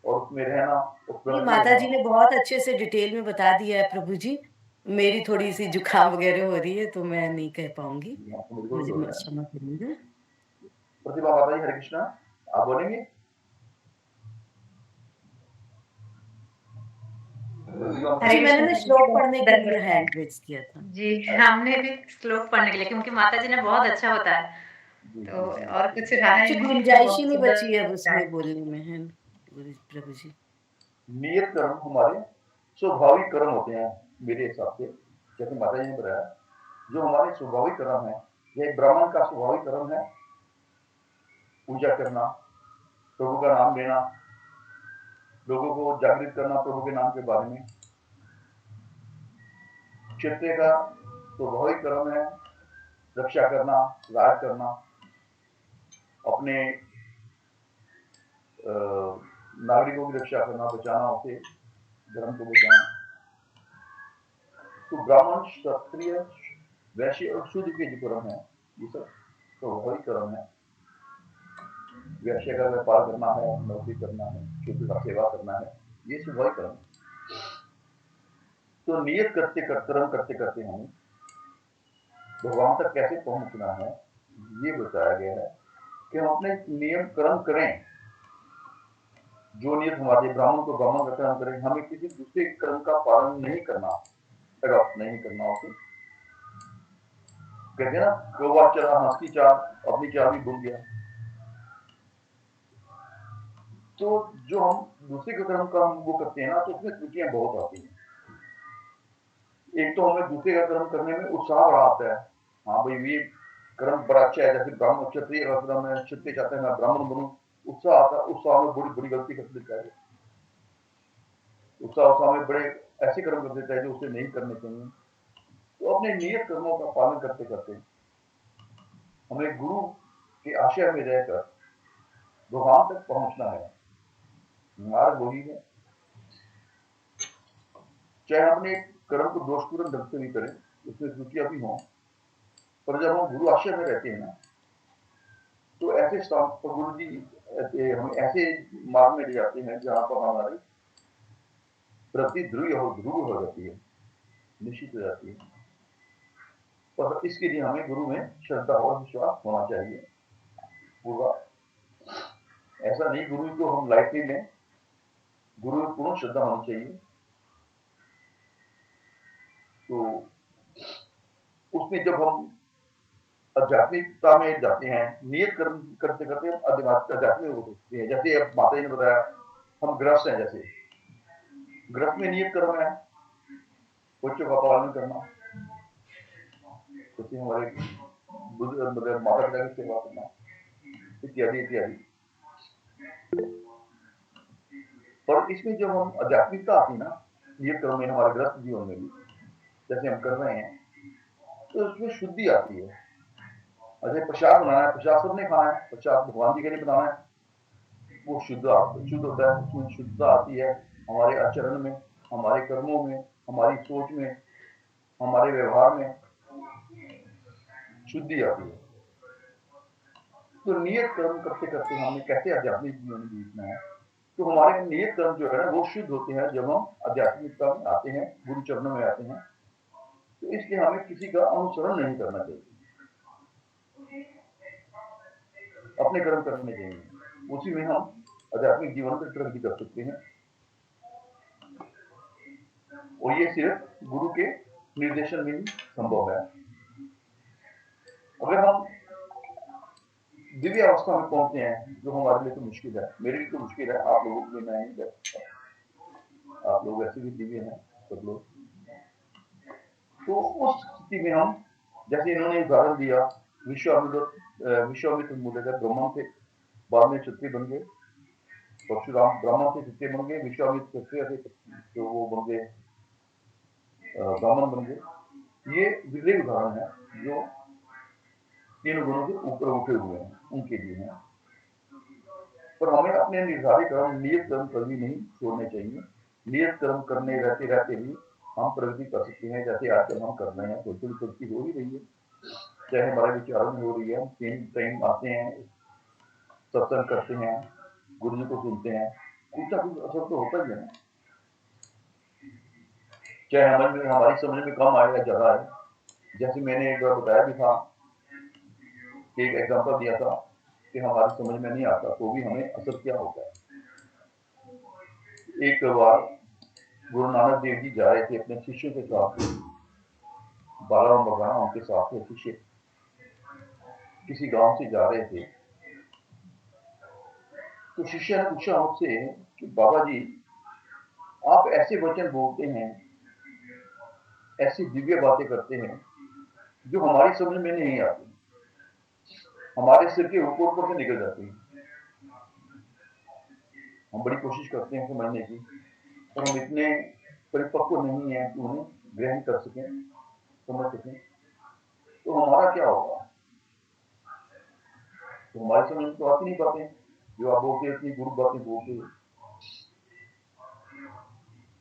और उसमें रहना, उस ये कर्म में माता जी रहना। ने बहुत अच्छे से डिटेल में बता दिया है प्रभु जी। मेरी थोड़ी सी जुकाम वगैरह हो रही है, तो मैं नहीं कह पाऊंगी, जी, आपको बिल्कुल मुझे हो रहा है। क्षमा करिएगा। प्रतिभा माता जी, हरे कृष्णा, आप बोलेंगे? जी, मैंने ना श्लोक पढ़ने के लिए हैंड रेज किया था। जी, हमने भी श्लोक पढ़ने के लिए, क्योंकि माता जी ने बहुत अच्छा बताया, जी, तो जी, जी। और कुछ रहा कुछ ही नहीं, तो गुंजाइश ही बहुत नहीं सुंदर बची है अब बताया। उसमें बोलने में, है प्रभु जी। नियत कर्म हमारे स्वाभाविक कर्म होते हैं मेरे हिसाब से, जैसे माता जी ने बताया, जो हमारे स्वाभाविक कर्म है, यह ब्राह्मण का स्वाभाविक कर्म है पूजा करना, प्रभु का नाम लेना, लोगों को जागृत करना प्रभु के नाम के बारे में। क्षत्रिय का स्वाभाविक कर्म है रक्षा करना, राज करना, अपने नागरिकों की रक्षा करना, बचाना, उसे धर्म को बचाना। तो ब्राह्मण, क्षत्रिय, वैश्य और शूद्र के जो कर्म है, ये सब स्वाभाविक कर्म है। व्यवसाय का व्यापार करना है, नौकरी करना है, छोटी का सेवा करना है, ये स्वाभाविक कर्म है। तो नियत करते कर्म करते करते हमें भगवान तक कैसे पहुंचना है, ये बताया गया है कि हम अपने नियम कर्म करें। जो नियत हमारे ब्राह्मण को ब्राह्मण का कर्म करें, हमें किसी दूसरे कर्म का पालन नहीं करना, अडॉप्ट नहीं करना उसे। कहते हैं ना, कौवा चला हंस की चाल, अपनी चाल भी भूल गया। तो जो हम दूसरे के कर्म का हम वो करते हैं ना, तो उसमें त्रुटियां बहुत आती हैं। एक तो हमें दूसरे का कर्म करने में उत्साह बड़ा आता है, हाँ भाई ये कर्म बड़ा अच्छा है, जैसे ब्राह्मण क्षत्रिय का कर्म है, क्षत्रिय चाहते हैं मैं ब्राह्मण बनूं, उत्साह आता है, उत्साह में बड़ी बड़ी गलती कर देता है। उत्साह में बड़े ऐसे कर्म कर देता है जो उसे नहीं करने चाहिए। तो अपने नियत कर्मों का पालन करते करते हमें गुरु के आश्रय में रहकर भगवान तक पहुंचना है। मार्ग वही है। चाहे अपने कर्म को दोषपूर्ण ढंग से भी करें, उसमें त्रुटियां भी हों, पर जब हम गुरु आश्रय में रहते हैं ना, तो ऐसे स्थान पर गुरु जी हम ऐसे मार्ग में ले जाते हैं जहां पर हमारी प्रति ध्रुव हो जाती है, निश्चित हो जाती है। पर इसके लिए हमें गुरु में श्रद्धा और विश्वास होना चाहिए पूरा। ऐसा नहीं गुरु को हम लाइटली लें, गुरु में पूर्ण श्रद्धा होनी चाहिए। तो उसमें जब हम आध्यात्मिकता में जाते हैं, नियत कर्म करते करते हम आध्यात्मिक हो सकते हैं। जैसे अब माता जी ने बताया, हम गृहस्थ हैं, जैसे गृहस्थ में नियत कर्म है बच्चों का पालन करना, जैसे हमारे बुजुर्ग माता पिता की सेवा करना, इत्यादि इत्यादि। पर इसमें जब हम आध्यात्मिकता आती ना, नियत कर्म में हमारे गृहस्थ जीवन में भी जैसे हम कर रहे हैं, तो उसमें शुद्धि आती है। जैसे प्रसाद बनाना है, प्रसाद सबने खाना है, प्रसाद भगवान जी के लिए बनाना है, वो शुद्ध होता है, उसमें शुद्धता आती है। हमारे आचरण में, हमारे कर्मों में, हमारी सोच में, हमारे व्यवहार में शुद्धि आती है। तो नियत कर्म करते करते हमने कैसे आध्यात्मिक जीवन जीतना है, तो हमारे नियत कर्म जो है ना वो शुद्ध होते हैं जब हम आध्यात्मिकता में आते हैं, गुरु चरणों में आते हैं। तो इसलिए हमें किसी का अनुसरण नहीं करना चाहिए, अपने कर्म करने चाहिए, उसी में हम आध्यात्मिक जीवन पर प्रगति कर सकते हैं। और ये सिर्फ गुरु के निर्देशन में ही संभव है। अगर हम दिव्य अवस्था में पहुंचते हैं, जो हमारे लिए तो मुश्किल है, मेरे लिए तो मुश्किल है, आप लोगों के लिए मैं नहीं कर सकता, आप लोग ऐसे भी दिव्य हैं सब लोग। तो उस स्थिति में हम, जैसे इन्होंने उदाहरण दिया, विश्वामित्र मूल्य का ब्राह्मण थे, बाद में क्षत्रिय बन गए, परशुराम ब्राह्मण से क्षत्रिय बन गए, विश्वामित्र क्षत्रिय थे तो वो बन गए ब्राह्मण बन गए। ये विरले उदाहरण है जो तीन गुणों से ऊपर उठे हुए हैं, उनके लिए हैं। पर हमें अपने निर्धारित कर्म, नियत कर्म कभी नहीं छोड़ने चाहिए। नियत कर्म करने रहते रहते भी हम प्रगति कर सकते हैं, जैसे आजकल हम कर रहे हैं, थोड़ी थोड़ी प्रगति हो ही रही है, चाहे हमारे विचारों में हो रही है। हम 3 टाइम आते हैं, सत्संग करते हैं, गुरु जी को सुनते हैं, कुछ ना कुछ असर तो होता ही है ना, चाहे हमारी समझ में कम आए या ज्यादा आए। जैसे मैंने एक बार बताया भी था, एक एग्जांपल दिया था कि हमारी समझ में नहीं आता तो भी हमें असर क्या होता है। एक बार गुरु नानक देव जी जा रहे थे अपने शिष्यों के साथ, 12 बगाना उनके साथ थे शिष्य, किसी गांव से जा रहे थे। तो शिष्य ने पूछा मुझसे कि बाबा जी आप ऐसे वचन बोलते हैं, ऐसी दिव्य बातें करते हैं जो हमारी समझ में नहीं आती, हमारे सिर के ऊपर ऊपर से निकल जाती है। हम बड़ी कोशिश करते हैं समझने की, पर हम इतने परिपक्व नहीं है कि उन्हें ग्रहण कर सकें, समझ सकें। तो हमारा क्या होगा, तो हमारी समझ में तो आती नहीं बातें जो आप बोलते हैं, गुरु बातें बोलते हैं।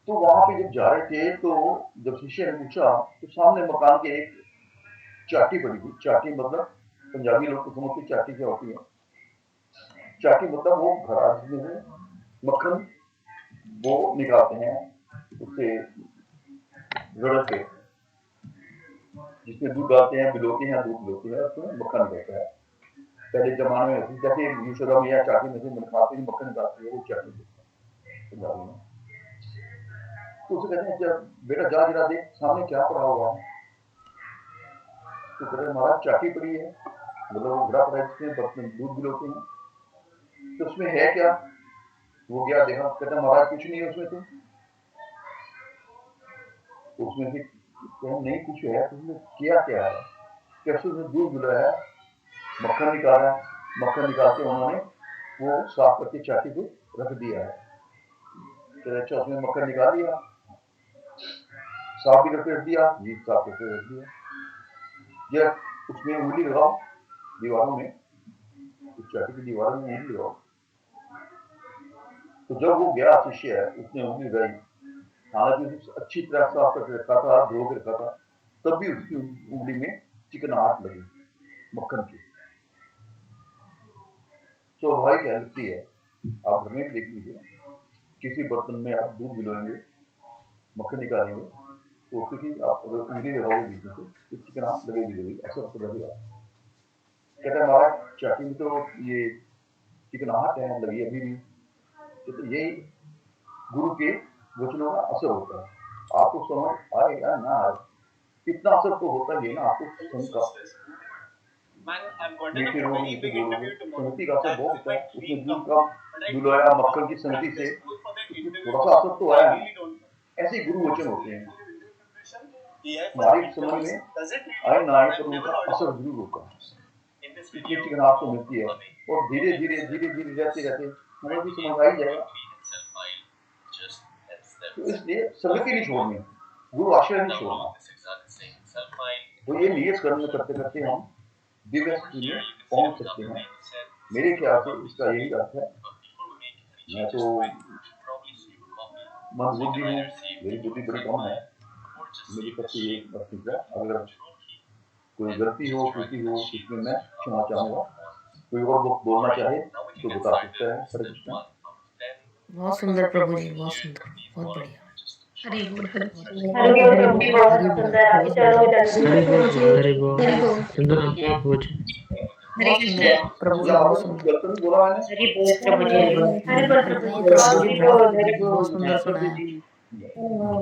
तो वहां पे जब जा रहे थे, तो जब शिष्य ने पूछा, तो सामने मकान के एक चाटी पड़ी थी, चाटी मतलब पंजाबी लोग तो समझते चाटी क्या होती है। चाटी मतलब वो घड़ा जिसमें मक्खन वो निकालते हैं उससे रड़ के, जिसमें दूध डालते हैं, भिगोते हैं, दूध भिगोते हैं, उसमें मक्खन निकलता है। पहले जमाने में जैसे यशोदा मैया चाटी में से खाती मक्खन निकालती है, वो चाटी पंजाबी में। तो उसे कहते हैं जब बेटा जा जरा देख सामने क्या पड़ा हुआ है, तो कहते महाराज चाटी पड़ी है, मतलब वो घड़ा पड़ा है जिसमें बर्तन दूध भिगोते हैं, तो उसमें है क्या? वो गया देखा, कहता महाराज कुछ नहीं है उसमें, तो उसमें से नहीं कुछ है, तो उसमें किया क्या है? कैसे उसमें दूध मिला है, मक्खन निकाला, मक्खन निकाल के उन्होंने वो साफ करके चाटी को रख दिया है। तो अच्छा उसमें मक्खन निकाल लिया, साफ भी करके रख दिया, जी साफ करके रख दिया, जब उसमें उंगली लगाओ दीवारों में, उस चाटी की दीवारों में उंगली लगाओ, तो जब वो गया शिष्य है उसने उंगली लगाई, हालांकि उसे अच्छी तरह साफ करके रखा था, धो के रखा था, तब भी उसकी उंगली में चिकनाहट लगी मक्खन की। स्वाभाविक है लगती है, आप घर में देख लीजिए, किसी बर्तन में आप दूध भिगोएंगे, मक्खन निकालेंगे, तो किसी आप अगर उंगली लगाओगे बीच में से तो चिकनाहट लगेगी, ऐसा लगेगा। कहता है महाराज चाटी में तो ये चिकनाहट है लगी अभी भी, तो यही गुरु के वचनों का असर होता है। आपको समझ आए या ना आए, इतना असर तो होता ही है ना आपको संत का। मीठे लोग मीठे बोलोगे, संगति का असर बहुत होता है, उसमें दूध का दुलाया मक्खन की संगति से थोड़ा सा असर तो आया है। ऐसे गुरु वचन होते हैं, हमारी समझ में आए ना आए पर उनका असर जरूर होता है, इसलिए चिकनाहट तो मिलती है, और धीरे धीरे धीरे धीरे रहते रहते हमें भी समझ आ ही जाएगा। तो इसलिए संगति नहीं छोड़नी, गुरु आश्रय नहीं छोड़ना। तो ये नियत कर्म करते करते हम दिव्य स्थिति में पहुंच सकते हैं। मेरे ख्याल से इसका यही अर्थ है। मैं तो मंदबुद्धि हूँ, मेरी बुद्धि बड़ी कम है, मेरी सबसे ये बात है, अगर कोई गलती हो त्रुटि हो इसमें मैं क्षमा चाहूंगा। कोई और बोलना चाहे तो बता सकता है। हरे कृष्णा। बहुत सुंदर प्रभु जी, बहुत सुंदर, बहुत बढ़िया। हरि बोल हरि बोल हरि बोल प्रभु जी, बहुत हरि बोल, सुंदर, आगे चलो हरि बोल हरि बोल, हरि बोल सुंदर प्रभु जी। बहुत सुंदर प्रभु जी, बहुत सुंदर। गलत नहीं बोला मैंने। हरि बोल प्रभु जी, नहीं हरि बोल प्रभु नहीं जी, प्रभु जी, हरि बोल, हरि बहुत बोल, सुंदर सुनाया,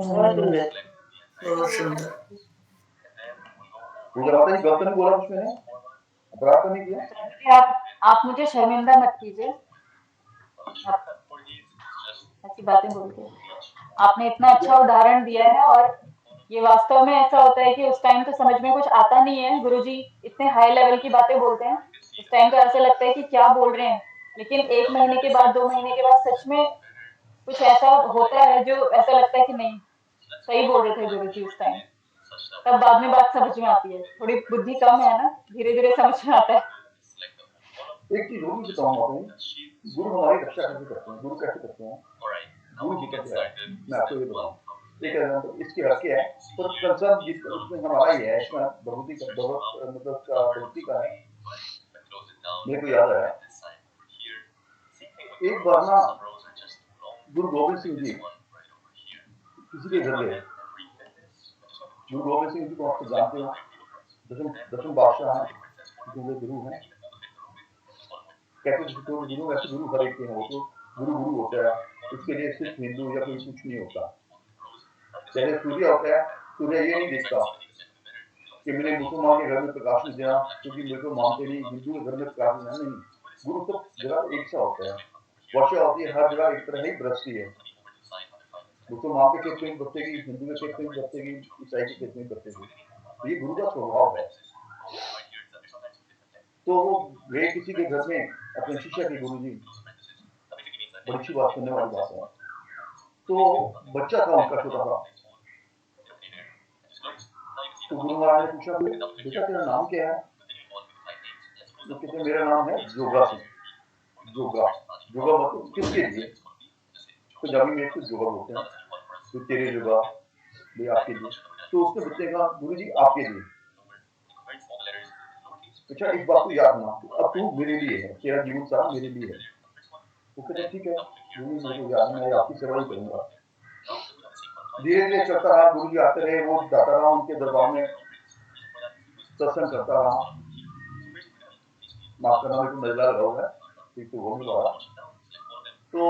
बहुत सुंदर। बहुत सुंदर। पूजा माता जी गलत नहीं बोला कुछ मैंने, अपराध तो नहीं किया। आप मुझे शर्मिंदा मत कीजिए, ऐसी बातें बोल के। आपने इतना अच्छा उदाहरण दिया है, और ये वास्तव में ऐसा होता है कि उस टाइम तो समझ में कुछ आता नहीं है, गुरुजी इतने हाई लेवल की बातें बोलते हैं, उस टाइम तो ऐसा लगता है कि क्या बोल रहे हैं, लेकिन 1 महीने के बाद 2 महीने के बाद सच में कुछ ऐसा होता है जो ऐसा लगता है कि नहीं सही बोल रहे थे गुरुजी उस टाइम। तब बाद में बात समझ में आती है, थोड़ी बुद्धि कम है ना, धीरे धीरे समझ में आता है। एक चीज और भी बताऊंगा आपको, गुरु हमारी रक्षा कैसे करते हैं, गुरु कैसे करते हैं, गुरु जी कैसे है, मैं आपको ये बताऊँ। एक एग्जाम्पल इसके हक है, पर कंसर्न जिस उसमें हमारा ही है, इसमें भगवती का मतलब का भक्ति का है। मेरे को याद आया एक बार ना गुरु गोविंद सिंह जी किसी के घर गए। गुरु गोविंद सिंह जी को आप जानते हो, दसम बादशाह हैं, गुरु हैं। कहते तो गुरु वैसे गुरु हर एक के हैं, वो तो गुरु गुरु होता है, उसके लिए सिर्फ हिंदू या कोई कुछ नहीं होता। जैसे सूर्य होता है, सूर्य ये नहीं देखता कि मैंने मुसलमान के घर में प्रकाश नहीं देना क्योंकि मेरे को मानते नहीं, हिंदू के घर में प्रकाश देना नहीं। गुरु सब जगह एक सा होता है, वर्षा होती है हर जगह एक तरह ही बरसती है। मुसलमान के खेत में बरसेगी, हिंदू के खेत में बरसेगी, ईसाई के खेत में बरसेगी। तो ये गुरु का स्वभाव है। तो वो गए किसी के घर में अपने शिष्य के, गुरु जी बड़ी अच्छी बात सुनने वाली बात है। तो बच्चा था उनका छोटा सा, तो गुरु महाराज ने पूछा बेटा तेरा नाम क्या है? तो कहते मेरा नाम है जोगा सिंह। जोगा जोगा मतलब किसके लिए? पंजाबी में कुछ जोगा बोलते हैं, तो तेरे जोगा भी आपके लिए। तो उसने बच्चे कहा गुरु जी आपके लिए। अच्छा एक बात तो याद रखना, अब तू मेरे लिए है, तेरा जीवन सारा मेरे लिए है। वो कहते ठीक है, गुरु जी मेरे को याद है, मैं आपकी सेवा ही करूंगा। धीरे धीरे चलता रहा, गुरु जी आते रहे, वो जाता रहा उनके दरबार में, सत्संग करता रहा। माफ करना मेरे को नजला लगा हुआ है, ठीक तो हो नहीं पा रहा। तो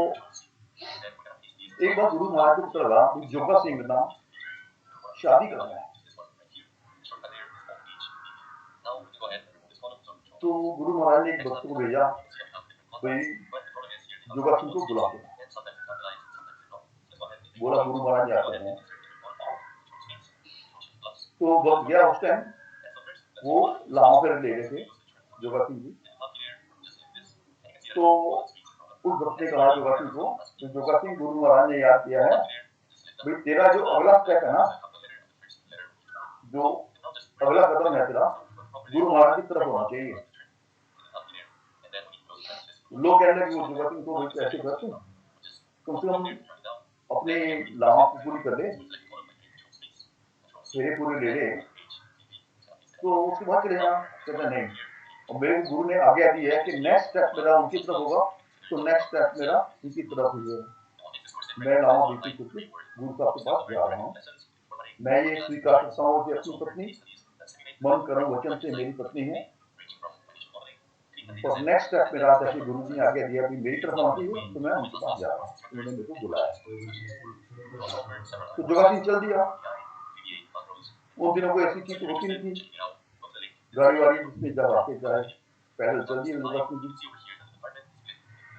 एक बार गुरु महाराज को पता लगा कि जोगा सिंह ना शादी कर रहा है। तो गुरु महाराज ने एक भक्त को भेजा, भाई जोगा सिंह को बुला के। बोला गुरु महाराज आते हैं। तो वक्त गया, उस टाइम वो लामा पर ले गए थे जोगा सिंह जी। तो उस भक्त ने कहा जोगा सिंह को, तो जोगा सिंह गुरु महाराज ने याद किया है, भाई तेरा जो अगला स्टेप है ना, जो अगला कदम है तेरा, गुरु महाराज की तरफ होना चाहिए। लोग कहने लगे वो जोगा सिंह को ऐसे करते, कम से कम अपने लामा को पूरी कर ले, फेरे पूरे ले ले, तो उसके बाद चले जाना। कहता नहीं, और मेरे को गुरु ने आज्ञा दी है कि नेक्स्ट स्टेप मेरा उनकी तरफ होगा, तो नेक्स्ट स्टेप मेरा उनकी तरफ ही है। मैं लामा बिल्कुल चुप गुरु साहब के पास जा रहा हूँ, मैं ये स्वीकार करता हूँ कि अपनी पत्नी मन कर्म वचन से मेरी पत्नी है, और नेक्स्ट स्टेप मेरा जैसे गुरु जी ने आज्ञा दिया कि मेरी तरफ आती है, तो मैं उनके पास जा रहा हूँ, उन्होंने मेरे को बुलाया। तो जोगा सिंह चल दिया। उन दिनों को ऐसी चीज होती नहीं थी, गाड़ी वाड़ी जिसमें जब आके जाए पैदल चल दिए जोगा सिंह जी।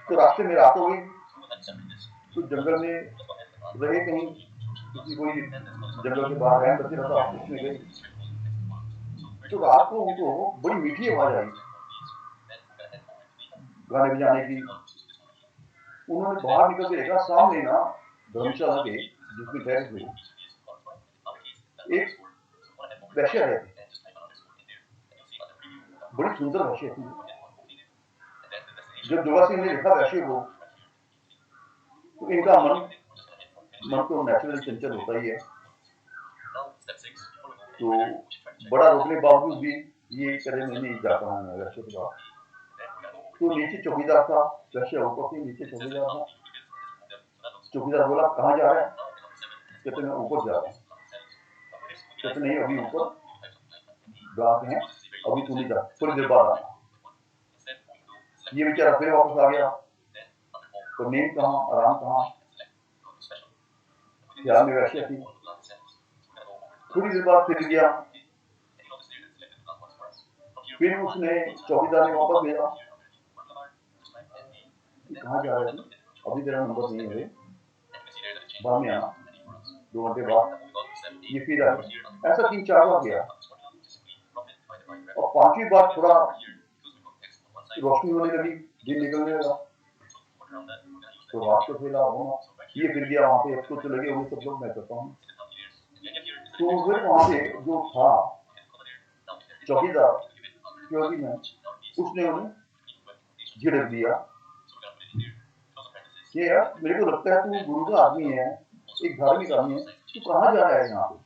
तो रास्ते में रात हो गई, तो जंगल में रहे कहीं, किसी कोई जंगल के बाहर रहन बसेरा था, उसमें गए। तो रात को उनको बड़ी मीठी आवाज आई गाने बजाने की। उन्होंने बाहर निकल के देखा, सामने ना धर्मशाला के जिसमें ठहरे थे एक वैश्या रहती, बड़ी सुंदर वैश्या थी। जब जोगा सिंह ने देखा वैश्या को, तो इनका मन तो नेचुरल चंचल होता ही है, तो बड़ा रोकने बावजूद भी ये करे मैं नहीं जाता हूँ मैं वैश्या के पास। तो नीचे चौकीदार था, वैश्या ऊपर थी, नीचे चौकीदार था। चौकीदार बोला कहाँ जा रहा है? कहते मैं ऊपर जा रहा हूँ। कहते नहीं अभी ऊपर ग्राहक हैं, अभी तू नहीं जा, थोड़ी देर बाद आना। ये बेचारा फिर वापस आ गया, तो नींद कहाँ, आराम कहाँ, ख्याल में वैश्या थी। थोड़ी देर बाद फिर गया, फिर उसने चौकीदार ने वापस भेजा, कहाँ जा रहे थे, अभी तेरा नंबर नहीं है, बाद में आना, 2 घंटे बाद। ये फिर आ गया, ऐसा 3-4 बार गया, और 5वीं बार थोड़ा रोशनी होने लगी, दिन निकलने लगा, तो रात को फैला होना, ये फिर गया वहां पे। अब तो चले गए वो सब लोग, मैं करता हूँ। तो फिर वहां पे जो था चौकीदार क्योंकि मैं, उसने उन्हें झिड़क दिया कि यार मेरे को लगता है तू गुरु का आदमी है, एक धार्मिक आदमी है, तू कहाँ जा रहा है यहाँ पे,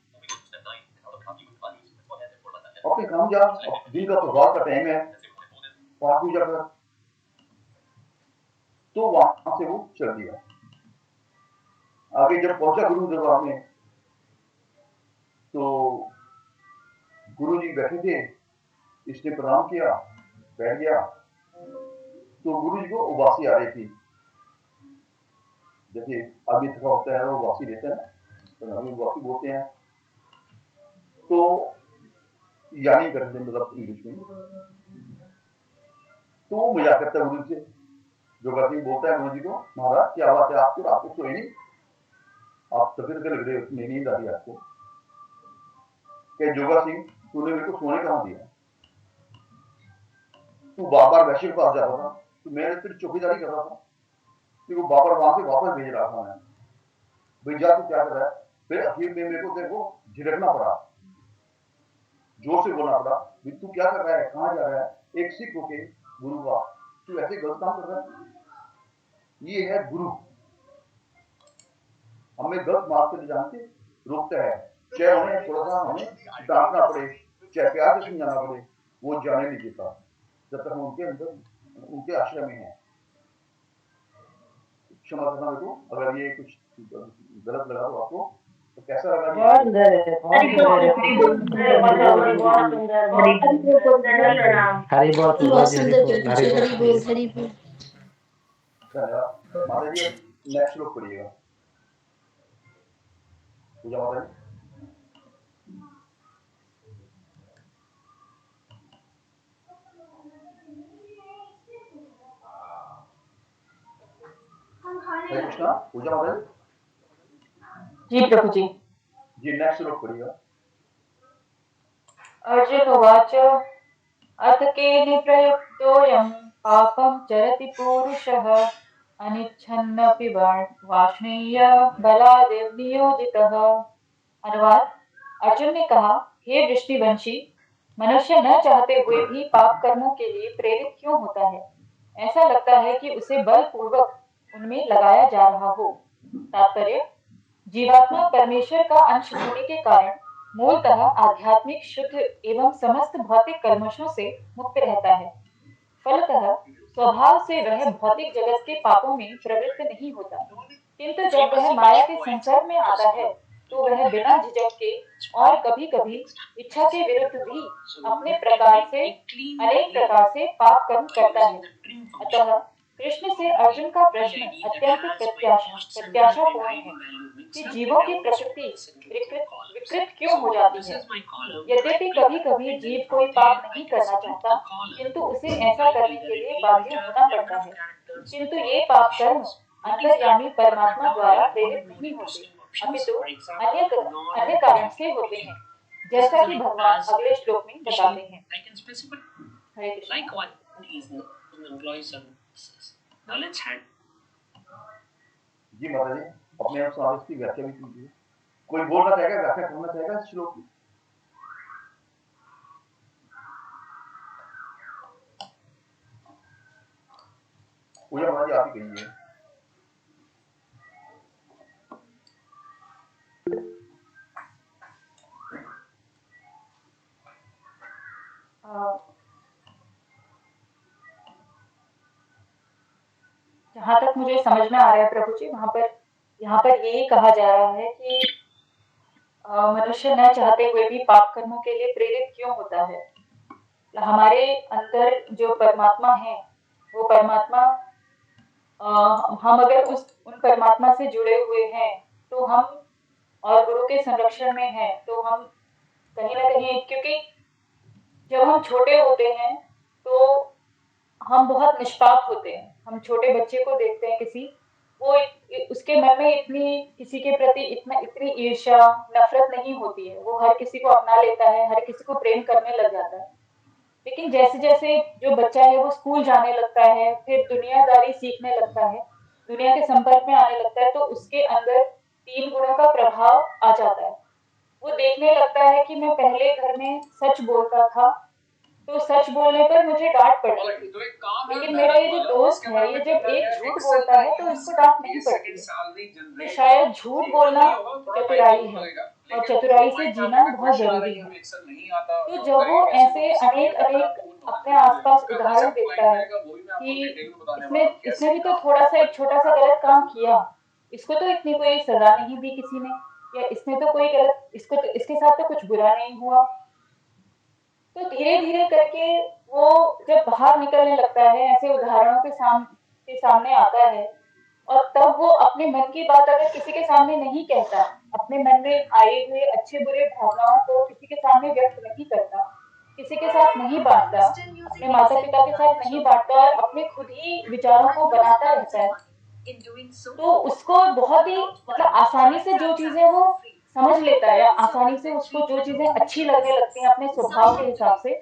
अपने काम जा, दिन का प्रभाव का टाइम है, पाठ पूजा कर। तो वहां से वो चल दिया। आगे जब पहुंचा गुरु दरबार में, तो गुरु जी बैठे थे, इसने प्रणाम किया, बैठ गया। तो गुरु जी को उबासी आ रही थी, जैसे आगे थका होता है वो उबासी देते हैं, तो हम उबासी बोलते हैं। तो यानी करते हैं मतलब इंग्लिश में। तो वो मजाक करता है गुरु से। जोगा सिंह बोलता है गुरु जी को, महाराज क्या बात है आपको, रात को सोए नहीं, आप तबियत लग रहे हो, नींद आ रही है आपको। क्या जोगा सिंह तूने मेरे को सोने कहाँ दिया, तू बार बार वैश्य के पास जाता था, तो मैं तेरी चौकीदारी कर रहा था, तेरे को बाबर वहां से वापस भेज रहा था मैं, भाई जा तू क्या कर रहा है। फिर आखिर में मेरे को तेरे को झिड़कना पड़ा, जोर से बोलना पड़ा, भाई तू क्या कर रहा है, कहाँ जा रहा है, एक सिख होके गुरु का तू ऐसे गलत काम कर रहा है। ये है गुरु, हमें गलत मार्ग से ले जाने से रोकता है, चाहे उन्हें थोड़ा सा हमें डांटना पड़े, चाहे प्यार से समझाना पड़े, वो जाने नहीं देता जब तक हम उनके अंदर उनके आश्रय में हैं। क्षमा करना मेरे को अगर ये कुछ गलत लगा तो आपको, तो कैसा लगा ये? बहुत सुंदर है, बहुत सुंदर है बहुत सुंदर, दंडवत प्रणाम। हरी बोल बहुत प्रभु जी, सुंदर हरी बोल, प्रभु जी, हरि बोल हरि बोल। धन्यवाद। माता जी नेक्स्ट श्लोक पढ़िएगा। पूजा माता जी। हरे कृष्णा, पूजा माता जी। जी प्रभु जी। जी नेक्स्ट श्लोक पढ़िएगा। अर्जुन उवाच अथ केन प्रयुक्तोऽयं पापं चरति पूरुषः अनिच्छन्नपि वाष्णेय बलादेव नियोजितः। अनुवाद। अर्जुन ने कहा, हे वृष्णिवंशी, मनुष्य न चाहते हुए भी पाप कर्मों के लिए प्रेरित क्यों होता है? ऐसा लगता है कि उसे बलपूर्वक उनमें लगाया जा रहा हो। तात्पर्य। जीवात्मा परमेश्वर का अंश होने के कारण मूलतः आध्यात्मिक, शुद्ध एवं समस्त भौतिक कल्मशों से मुक्त रहता है। फलतः स्वभाव से वह भौतिक जगत के पापों में प्रवृत्त नहीं होता, किंतु जब वह माया के संसर्ग में आता है तो वह बिना झिझक के और कभी-कभी इच्छा के विरुद्ध भी अनेक प्रकार से पाप कर्म करता है। अतः कृष्ण से अर्जुन का प्रश्न अत्यंत प्रत्याशापूर्ण है कि जीवों की प्रकृति विकृत क्यों हो जाती है। यद्यपि कभी-कभी जीव कोई पाप नहीं करना चाहता, किंतु उसे ऐसा करने के लिए बाध्य होना पड़ता है। किंतु ये पाप कर्म अंतर्यामी परमात्मा द्वारा प्रेरित नहीं होते, अपितु अन्य कारण से होते हैं, जैसा कि भगवान अगले श्लोक में बताते हैं। हरे कृष्ण। जी माता जी, अपने आप से इसकी व्याख्या भी कीजिए। कोई बोलना चाहेगा, व्याख्या करना चाहेगा इस श्लोक की? पूजा माता जी आप ही कहिए। जहाँ तक मुझे समझ में आ रहा है प्रभु जी, यहाँ पर यही कहा जा रहा है कि मनुष्य न चाहते हुए भी पाप कर्मों के लिए प्रेरित क्यों होता है। हमारे अंदर जो परमात्मा है, वो परमात्मा, हम अगर उन परमात्मा से जुड़े हुए हैं तो हम, और गुरु के संरक्षण में हैं तो हम कहीं ना कहीं, क्योंकि जब हम छोटे होते हैं तो हम बहुत निष्पाप होते हैं। हम छोटे बच्चे को देखते हैं, वो उसके मन में किसी के प्रति इतनी ईर्ष्या, नफरत नहीं होती है। वो हर किसी को अपना लेता है, हर किसी को प्रेम करने लग जाता है। लेकिन जैसे जैसे जो बच्चा है वो स्कूल जाने लगता है, फिर दुनियादारी सीखने लगता है, दुनिया के संपर्क में आने लगता है, तो उसके अंदर 3 गुणों का प्रभाव आ जाता है। वो देखने लगता है कि मैं पहले घर में सच बोलता था तो सच बोलने पर मुझे डांट पड़ती थी, लेकिन मेरा ये जो दोस्त है, ये जब एक झूठ बोलता है तो इसको डांट नहीं पड़ती है। तो शायद झूठ बोलना चतुराई है और चतुराई से जीना बहुत जरूरी है। तो जब वो ऐसे अनेक अपने आसपास उदाहरण देखता है कि इसने भी तो थोड़ा सा, एक छोटा सा गलत काम किया, इसको तो इतनी कोई सजा नहीं दी किसी ने, या इसने तो कोई गलत, इसके साथ तो कुछ बुरा नहीं हुआ, तो धीरे धीरे करके वो जब बाहर निकलने लगता है, ऐसे उदाहरणों के सामने आता है, और तब वो अपने मन की बात अगर किसी के सामने नहीं कहता, अपने मन में आए हुए अच्छे बुरे भावनाओं को किसी के सामने व्यक्त नहीं करता, किसी के साथ नहीं बांटता, अपने माता पिता के साथ नहीं बांटता और अपने खुद ही विचारों को बनाता रहता है, तो उसको बहुत ही मतलब आसानी से जो चीजें वो समझ लेता है, आसानी से उसको जो चीजें अच्छी लगने लगती हैं अपने स्वभाव के हिसाब से,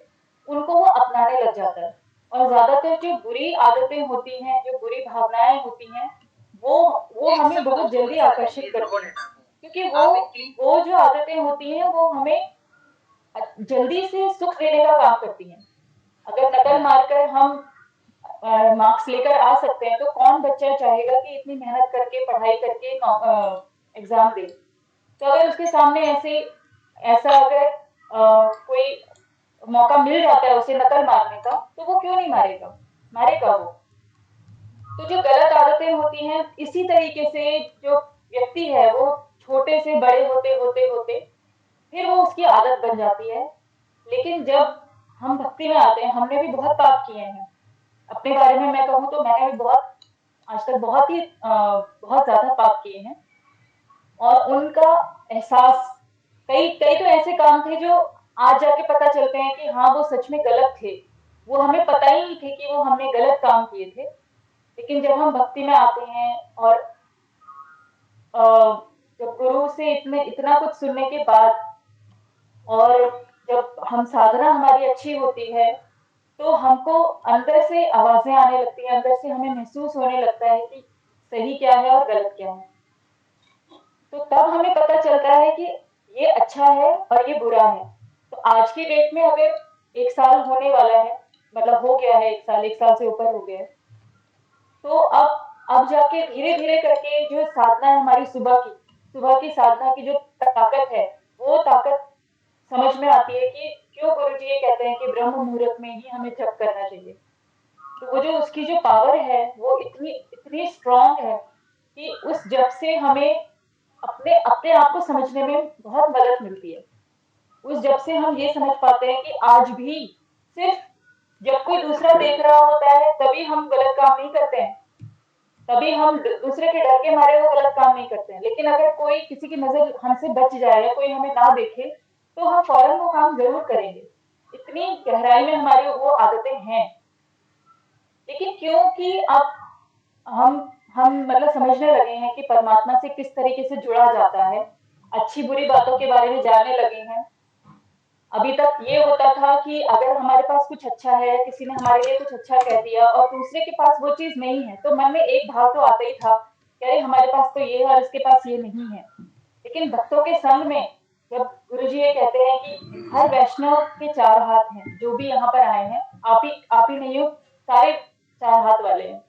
उनको वो अपनाने लग जाता है। और ज्यादातर जो बुरी आदतें होती हैं, जो बुरी भावनाएं होती हैं, वो हमें बहुत जल्दी आकर्षित करती हैं, क्योंकि वो जो आदतें होती हैं वो हमें जल्दी से सुख देने का काम करती हैं। अगर नकल मारकर हम मार्क्स लेकर आ सकते हैं, तो कौन बच्चा चाहेगा कि इतनी मेहनत करके, पढ़ाई करके एग्जाम दे। तो अगर उसके सामने ऐसा अगर कोई मौका मिल जाता है उसे नकल मारने का, तो वो क्यों नहीं मारेगा, मारेगा वो। तो जो गलत आदतें होती हैं, इसी तरीके से जो व्यक्ति है वो छोटे से बड़े होते होते होते फिर वो उसकी आदत बन जाती है। लेकिन जब हम भक्ति में आते हैं, हमने भी बहुत पाप किए हैं। अपने बारे में मैं कहूँ तो मैंने भी बहुत, आज तक बहुत ज्यादा पाप किए हैं, और उनका एहसास, कई कई तो ऐसे काम थे जो आज जाके पता चलते हैं कि हाँ वो सच में गलत थे, वो हमें पता ही नहीं थे कि वो हमने गलत काम किए थे। लेकिन जब हम भक्ति में आते हैं और जब गुरु से इतना कुछ सुनने के बाद, और जब हम साधना हमारी अच्छी होती है, तो हमको अंदर से आवाजें आने लगती हैं, अंदर से हमें महसूस होने लगता है कि सही क्या है और गलत क्या है। तो तब हमें पता चलता है कि ये अच्छा है और ये बुरा है। तो आज की डेट में अगर 1 साल होने वाला है, मतलब हो गया है 1 साल से ऊपर हो गया है, तो अब जाके धीरे धीरे करके जो साधना है हमारी, सुबह की साधना की जो ताकत है, वो ताकत समझ में आती है कि क्यों गुरु जी ये कहते हैं कि ब्रह्म मुहूर्त में ही हमें जप करना चाहिए। तो वो जो उसकी जो पावर है वो इतनी इतनी स्ट्रांग है कि उस जप से हमें अपने अपने आप को समझने में बहुत मदद मिलती है। उस जब से हम ये समझ पाते हैं कि आज भी सिर्फ जब कोई दूसरा देख रहा होता है तभी हम गलत काम नहीं करते हैं, तभी हम दूसरे के डर के मारे वो गलत काम नहीं करते हैं। लेकिन अगर कोई किसी की नजर हमसे बच जाए या कोई हमें ना देखे, तो हम फौरन वो काम जरूर करेंगे। इतनी गहराई में हमारी वो आदतें हैं। लेकिन क्योंकि अब हम मतलब समझने लगे हैं कि परमात्मा से किस तरीके से जुड़ा जाता है, अच्छी बुरी बातों के बारे में जानने लगे हैं। अभी तक ये होता था कि अगर हमारे पास कुछ अच्छा है, किसी ने हमारे लिए कुछ अच्छा कह दिया और दूसरे के पास वो चीज नहीं है, तो मन में एक भाव तो आता ही था कि अरे हमारे पास तो ये है और इसके पास ये नहीं है। लेकिन भक्तों के संग में जब गुरुजी ये कहते हैं कि हर वैष्णव के 4 हाथ हैं, जो भी यहाँ पर आए हैं, आप ही नहीं हो, सारे 4 हाथ वाले हैं।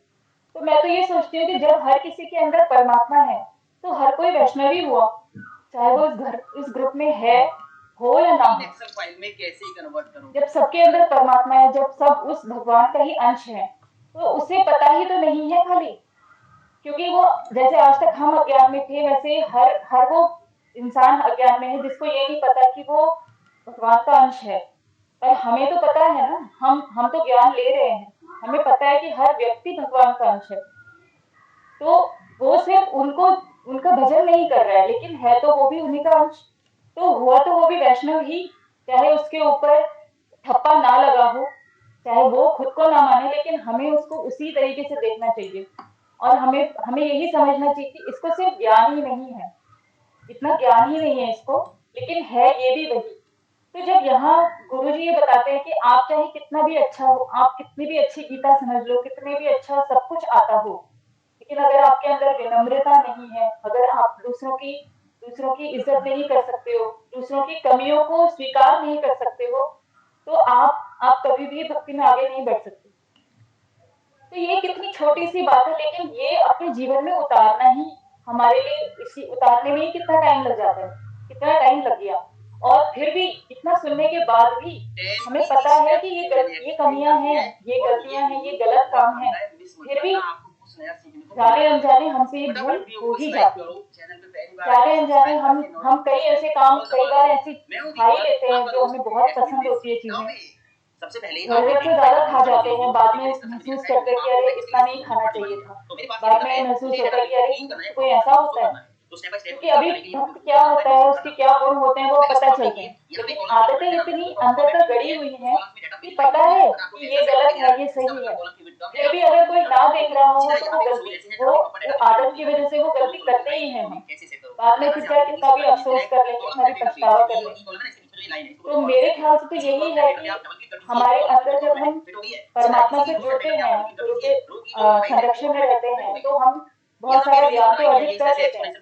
तो मैं तो ये सोचती हूँ कि जब हर किसी के अंदर परमात्मा है, तो हर कोई वैष्णव ही हुआ, चाहे वो इस ग्रुप में है, हो या ना हो। जब सबके अंदर परमात्मा है, जब सब उस भगवान का ही अंश है, तो उसे पता ही तो नहीं है खाली, क्योंकि वो जैसे आज तक हम अज्ञान में थे, वैसे हर वो इंसान अज्ञान में है जिसको ये नहीं पता कि वो भगवान का अंश है। पर हमें तो पता है ना, हम तो ज्ञान ले रहे हैं, हमें पता है कि हर व्यक्ति भगवान का अंश है। तो वो सिर्फ उनको उनका भजन नहीं कर रहा है, लेकिन है तो वो भी उन्हीं का अंश। तो हुआ तो वो भी वैष्णव ही, चाहे उसके ऊपर ठप्पा ना लगा हो, चाहे वो खुद को ना माने, लेकिन हमें उसको उसी तरीके से देखना चाहिए। और हमें हमें यही समझना चाहिए कि इसको सिर्फ ज्ञान ही नहीं है, इतना ज्ञान ही नहीं है इसको, लेकिन है ये भी वही। तो जब यहाँ गुरुजी ये बताते हैं कि आप चाहे कितना भी अच्छा हो, आप कितनी भी अच्छी गीता समझ लो, कितने भी अच्छा सब कुछ आता हो, लेकिन अगर आपके अंदर विनम्रता नहीं है, अगर आप दूसरों की इज्जत नहीं कर सकते हो, दूसरों की कमियों को स्वीकार नहीं कर सकते हो, तो आप कभी भी भक्ति में आगे नहीं बढ़ सकते। तो ये कितनी छोटी सी बात है, लेकिन ये अपने जीवन में उतारना ही हमारे लिए, इसी उतारने में ही कितना टाइम लग जाता है, कितना टाइम लग गया। और फिर भी इतना सुनने के बाद भी हमें पता है कि ये कमियां हैं, ये गलतियां हैं, ये गलत काम है, फिर भी जाने अनजाने हमसे ये भूल हो ही जाती है। जाने अनजाने हम कई ऐसे काम, कई बार ऐसी खा ही लेते हैं जो हमें बहुत पसंद होती है चीजें, जरूरत से ज्यादा खा जाते हैं, बाद में महसूस करते हैं कि अरे इतना नहीं खाना चाहिए था, बाद में महसूस होता है कि अरे कोई ऐसा होता है। क्योंकि अभी भक्त क्या होता है, उसके क्या गुण होते हैं वो पता चलते हैं, लेकिन आदतें इतनी अंदर तक गड़ी हुई हैं कि पता है कि ये गलत है, ये सही है, फिर भी अगर कोई ना देख रहा हो तो वो गलती, वो आदत की वजह से वो गलती करते ही हैं हम। बाद में फिर चाहे कितना भी अफसोस कर लें, कितना भी पछतावा कर लें। तो मेरे ख्याल से तो यही है कि हमारे अंदर जब हम परमात्मा से जुड़ते हैं, गुरु के संरक्षण में रहते हैं, तो हम बहुत सारा ज्ञान तो अर्जित कर लेते हैं,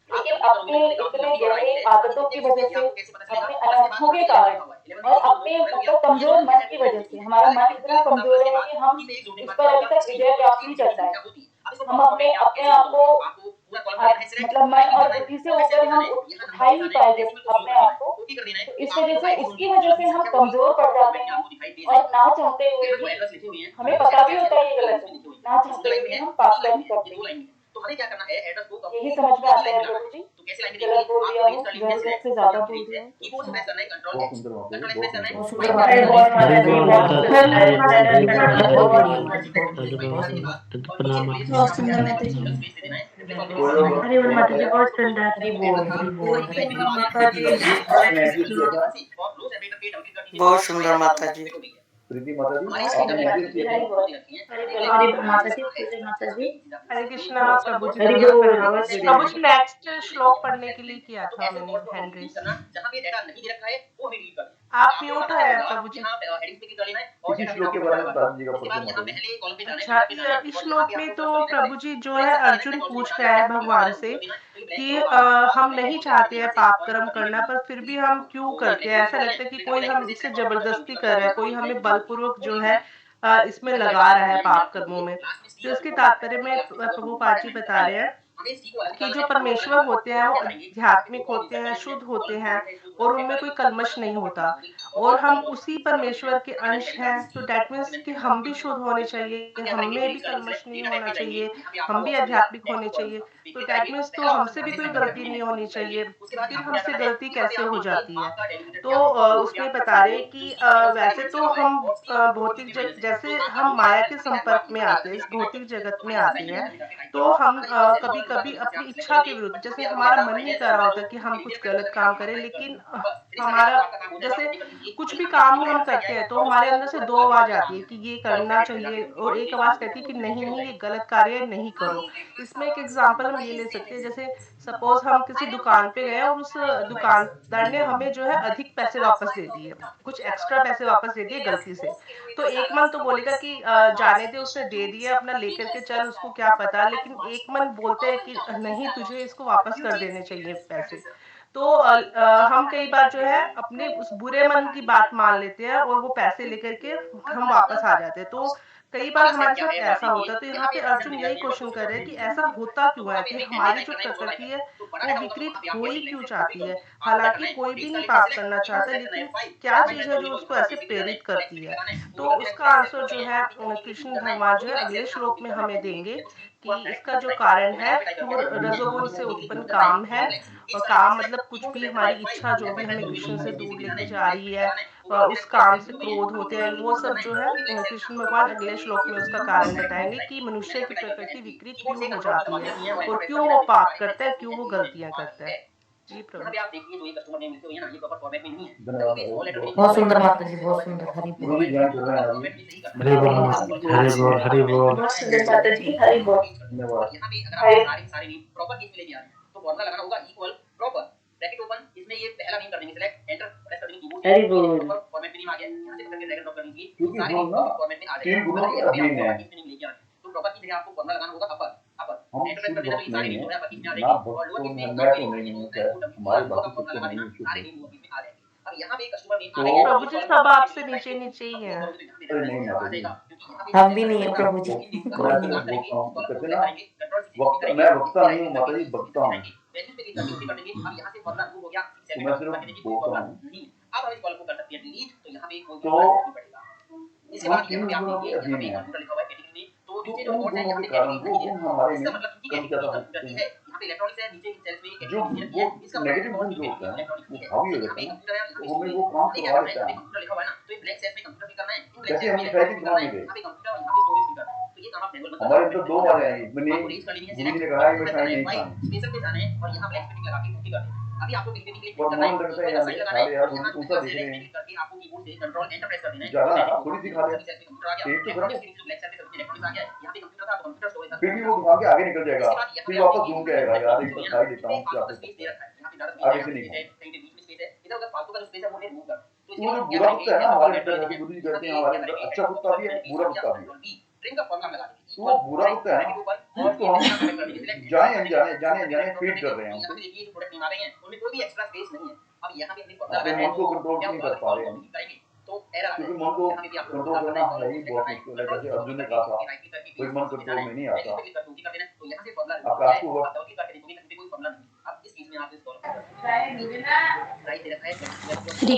लेकिन अपने इतने गहरे आदतों की वजह से, अपने अनर्थों के कारण और अपने मतलब कमजोर मन की वजह से, हमारा मन इतना कमजोर है कि हम उस पर अभी तक विजय प्राप्त नहीं करता है। हम अपने अपने आप को मतलब मन और बुद्धि से ऊपर हम उठा ही नहीं पाए अपने आप को, तो इस वजह से इसकी वजह से हम कमजोर पड़ जाते हैं और ना चाहते हुए भी, हमें पता भी होता है ये गलत है, ना चाहते हुए भी हम पाप कर्म करते हैं। यही समझ में आता है प्रभु जी, गलत बोल दिया हो, जरूरत से ज्यादा बोल दिया हो तो बहुत सुंदर बात है, बहुत सुंदर। बहुत सुंदर बहुत सुंदर माता जी। कोई लोग हरि बोल माता जी, बहुत सुंदर। हरि बोल हरि बोल हरि बोल। माता जी आपने एडजस्ट किया था बहुत सुंदर माता जी। प्रीति माता जी, आपने एडजस्ट किया था। हरि बोल माता जी, पूजा माता जी। हरे कृष्णा प्रभु जी, हरि दंडवत बोल प्रणाम। हरि प्रभु बोल। जी नेक्स्ट श्लोक पढ़ने के लिए किया था मैंने हैंड रेस। आप म्यूट है प्रभु जी। इसी श्लोक के बारे में बता दीजिएगा प्रभु माता जी। अच्छा, इस श्लोक में तो प्रभु जी जो है अर्जुन पूछ रहा है भगवान से कि हम नहीं चाहते हैं पाप कर्म करना, पर फिर भी हम क्यों करते हैं। ऐसा लगता है कि कोई हम इससे जबरदस्ती कर रहा है, कोई हमें बलपूर्वक जो है इसमें लगा रहा है पाप कर्मों में। तो इसके तात्पर्य में प्रभु पाची बता रहे हैं कि जो परमेश्वर होते हैं वो आध्यात्मिक होते हैं, शुद्ध होते हैं और उनमें कोई कलमश नहीं होता, और हम उसी परमेश्वर के अंश हैं। तो डेट मीन्स कि हम भी शुद्ध होने चाहिए, हम में भी कलमश नहीं होना चाहिए, हम भी आध्यात्मिक होने चाहिए। तो डेट मीन्स तो हमसे भी कोई गलती नहीं होनी चाहिए। फिर हमसे गलती कैसे हो जाती है, तो उसमें बता रहे कि वैसे तो हम भौतिक जैसे हम माया के संपर्क में आते हैं, इस भौतिक जगत में आते हैं, तो हम कभी कभी अपनी इच्छा के विरुद्ध, जैसे हमारा मन नहीं कर रहा होता कि हम कुछ गलत काम करें, लेकिन हमारा जैसे कुछ भी काम ही हम करते हैं तो हमारे अंदर से दो आवाज आती है कि ये करना चाहिए, और एक आवाज कहती है कि नहीं नहीं ये गलत कार्य नहीं करो। इसमें एक एग्जांपल हम ये ले सकते हैं, जैसे सपोज हम किसी दुकान पे गए और उस दुकानदार ने हमें जो है अधिक पैसे वापस दे दिए, कुछ एक्स्ट्रा पैसे वापस दे दिए गलती से। तो एक मन तो बोलेगा कि जाने दे, उसने दे दिया, अपना लेकर के चल, उसको क्या पता। लेकिन एक मन बोलते हैं कि नहीं, तुझे इसको वापस कर देने चाहिए पैसे। तो हम कई बार जो है अपने उस बुरे मन की बात मान लेते हैं और वो पैसे लेकर के हम वापस आ जाते हैं। तो कई बार हमारे साथ ऐसा होता है। तो यहाँ पे अर्जुन यही क्वेश्चन कर रहे हैं कि ऐसा होता क्यों है, कि हमारी जो प्रकृति है वो विकृत हो ही क्यों चाहती है। हालांकि कोई भी नहीं पाप करना चाहता, लेकिन क्या चीज है जो उसको ऐसे प्रेरित करती है। तो उसका आंसर जो है कृष्ण भगवान जो है अगले श्लोक में हमें देंगे कि इसका जो कारण है वो रजोगुण से उत्पन्न काम है। और काम मतलब कुछ भी हमारी इच्छा जो भी हमें कृष्ण से दूर लेके जा रही है, उस काम से क्रोध होते हैं, वो सब जो है कृष्ण भगवान अगले श्लोक में उसका कारण बताएंगे कि मनुष्य की प्रकृति विकृत क्यों हो जाती है और क्यों वो पाप करता है, क्यों वो गलतियां करता है। जी प्रभु। धन्यवाद। बहुत सुंदर माता जी, बहुत सुंदर। हरि बोल गुरु जी ज्ञान कर रहे हैं अभी। हरि बोल हरि बोल हरि बोल। बहुत सुंदर माता जी, हरि बोल। धन्यवाद। हरि बोल। क्योंकि हम ना 3 गुणों के अधीन हैं। हम शुद्ध भक्त नहीं है, ना भक्त तो मैं तो नहीं हूँ, हमारे बाकी सब तो नहीं शुद्ध। तो प्रभु जी सब आपसे नीचे नीचे ही हैं। अरे नहीं माता जी, हम भी नहीं है प्रभु जी, कोई मैं नहीं। तो भक्त हूँ। कहते ना वक्ता, मैं वक्ता नहीं हूँ माता जी, भक्ता हूँ। तो मैं सिर्फ बोलता हूँ। तो हम 3 गुणों के अधीन हैं। तो उन गुणों के कारण वो गुण हमारे में कम ज्यादा होते हैं। जो वो नेगेटिव गुण जो होता है वो हावी हो जाता है ना, तो हमें वो काम करवा लेता है। जैसे हम साइकिल चलाने गए, हमारे अंदर 2 वाले आएंगे, मैंने गुरु जी ने कहा है मिठाई नहीं खानी, और मन लगता है यार खा ले यार, गुरु उल्टा देख रहे हैं, ज्यादा ना थोड़ी सी खा ले, पेट तो भर ले। फिर भी वो दुकान के आगे निकल जाएगा, फिर वापस घूम के आएगा, यार एक बार खा ही लेता हूँ, क्या कर सकते हैं, आगे से नहीं खाऊंगा। वो जो बुरा कुत्ता है ना हमारे अंदर, अभी गुरु जी कहते हैं हमारे अंदर अच्छा कुत्ता भी है, बुरा कुत्ता भी है। तो वो बुरा कुत्ता है ना, उसको हम जाने अनजाने फीड कर रहे हैं उसे, अपने मन को कंट्रोल नहीं कर पा रहे हम, क्योंकि मन को कंट्रोल करना है ही बहुत मुश्किल है। जैसे अर्जुन ने कहा था कोई मन कंट्रोल में नहीं आता। आकाश को वक्त हरे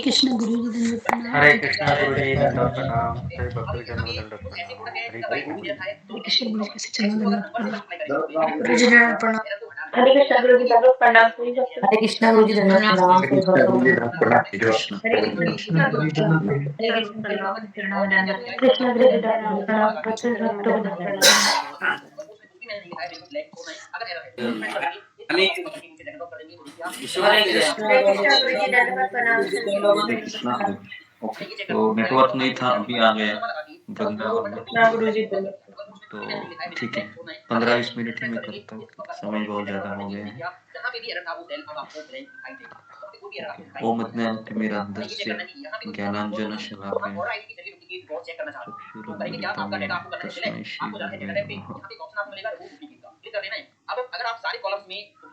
कृष्ण गुरु जी दंडवत प्रणाम। हरे कृष्णा गुरु जी दंडवत प्रणाम। हरे भक्तों जन्म दंडवत प्रणाम। हरे हरे गुरु जी हरे कृष्ण गुरु जी कैसे चरणों में दंडवत प्रणाम। दंडवत गुरु जी दंडवत प्रणाम। हरे कृष्णा गुरु जी दंडवत प्रणाम। हरे कृष्णा गुरु जी दंडवत प्रणाम। हरे कृष्ण गुरु जी दंडवत प्रणाम। कृष्ण हरे कृष्णा गुरु जी दंडवत प्रणाम। कृष्णा गुरु जी दंडवत प्रणाम। भक्त भक्तों को दंडवत प्रणाम। हरे कृष्णा हरे कृष्णा गुरु जी दंडवत प्रणाम। हरे कृष्णा। ओके, तो नेटवर्क नहीं था, अभी आ गया वृंदावन में। कृष्णा गुरु जी दंडवत तो ठीक है, 15-20 मिनट ही मैं करता हूँ, समय बहुत ज्यादा हो गया है। ओम अज्ञानतिमिरान्धस्य ज्ञानाञ्जनशलाकया चक्षुरुन्मिलितं येन तस्मै श्रीगुरवे नमः।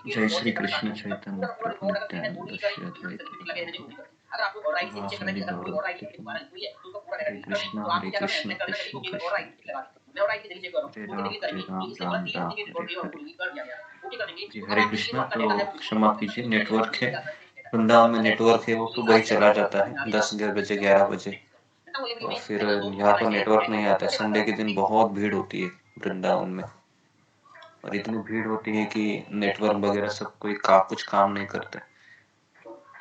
जय श्री कृष्ण चैतन्य प्रभु नित्यानंद श्री अद्वैत गदाधर वासुदेव हरे कृष्ण कृष्ण कृष्ण कृष्ण हरे राम राम राम हरे हरे। जी हरे कृष्णा। तो क्षमा कीजिए, नेटवर्क है वृंदावन में, नेटवर्क है वो सुबह ही चला जाता है 10 बजे 11 बजे, और फिर यहाँ पर नेटवर्क नहीं आता है। संडे के दिन बहुत भीड़ होती है वृंदावन में, और इतनी भीड़ होती है कि नेटवर्क वगैरह सब कोई कुछ काम नहीं करता है।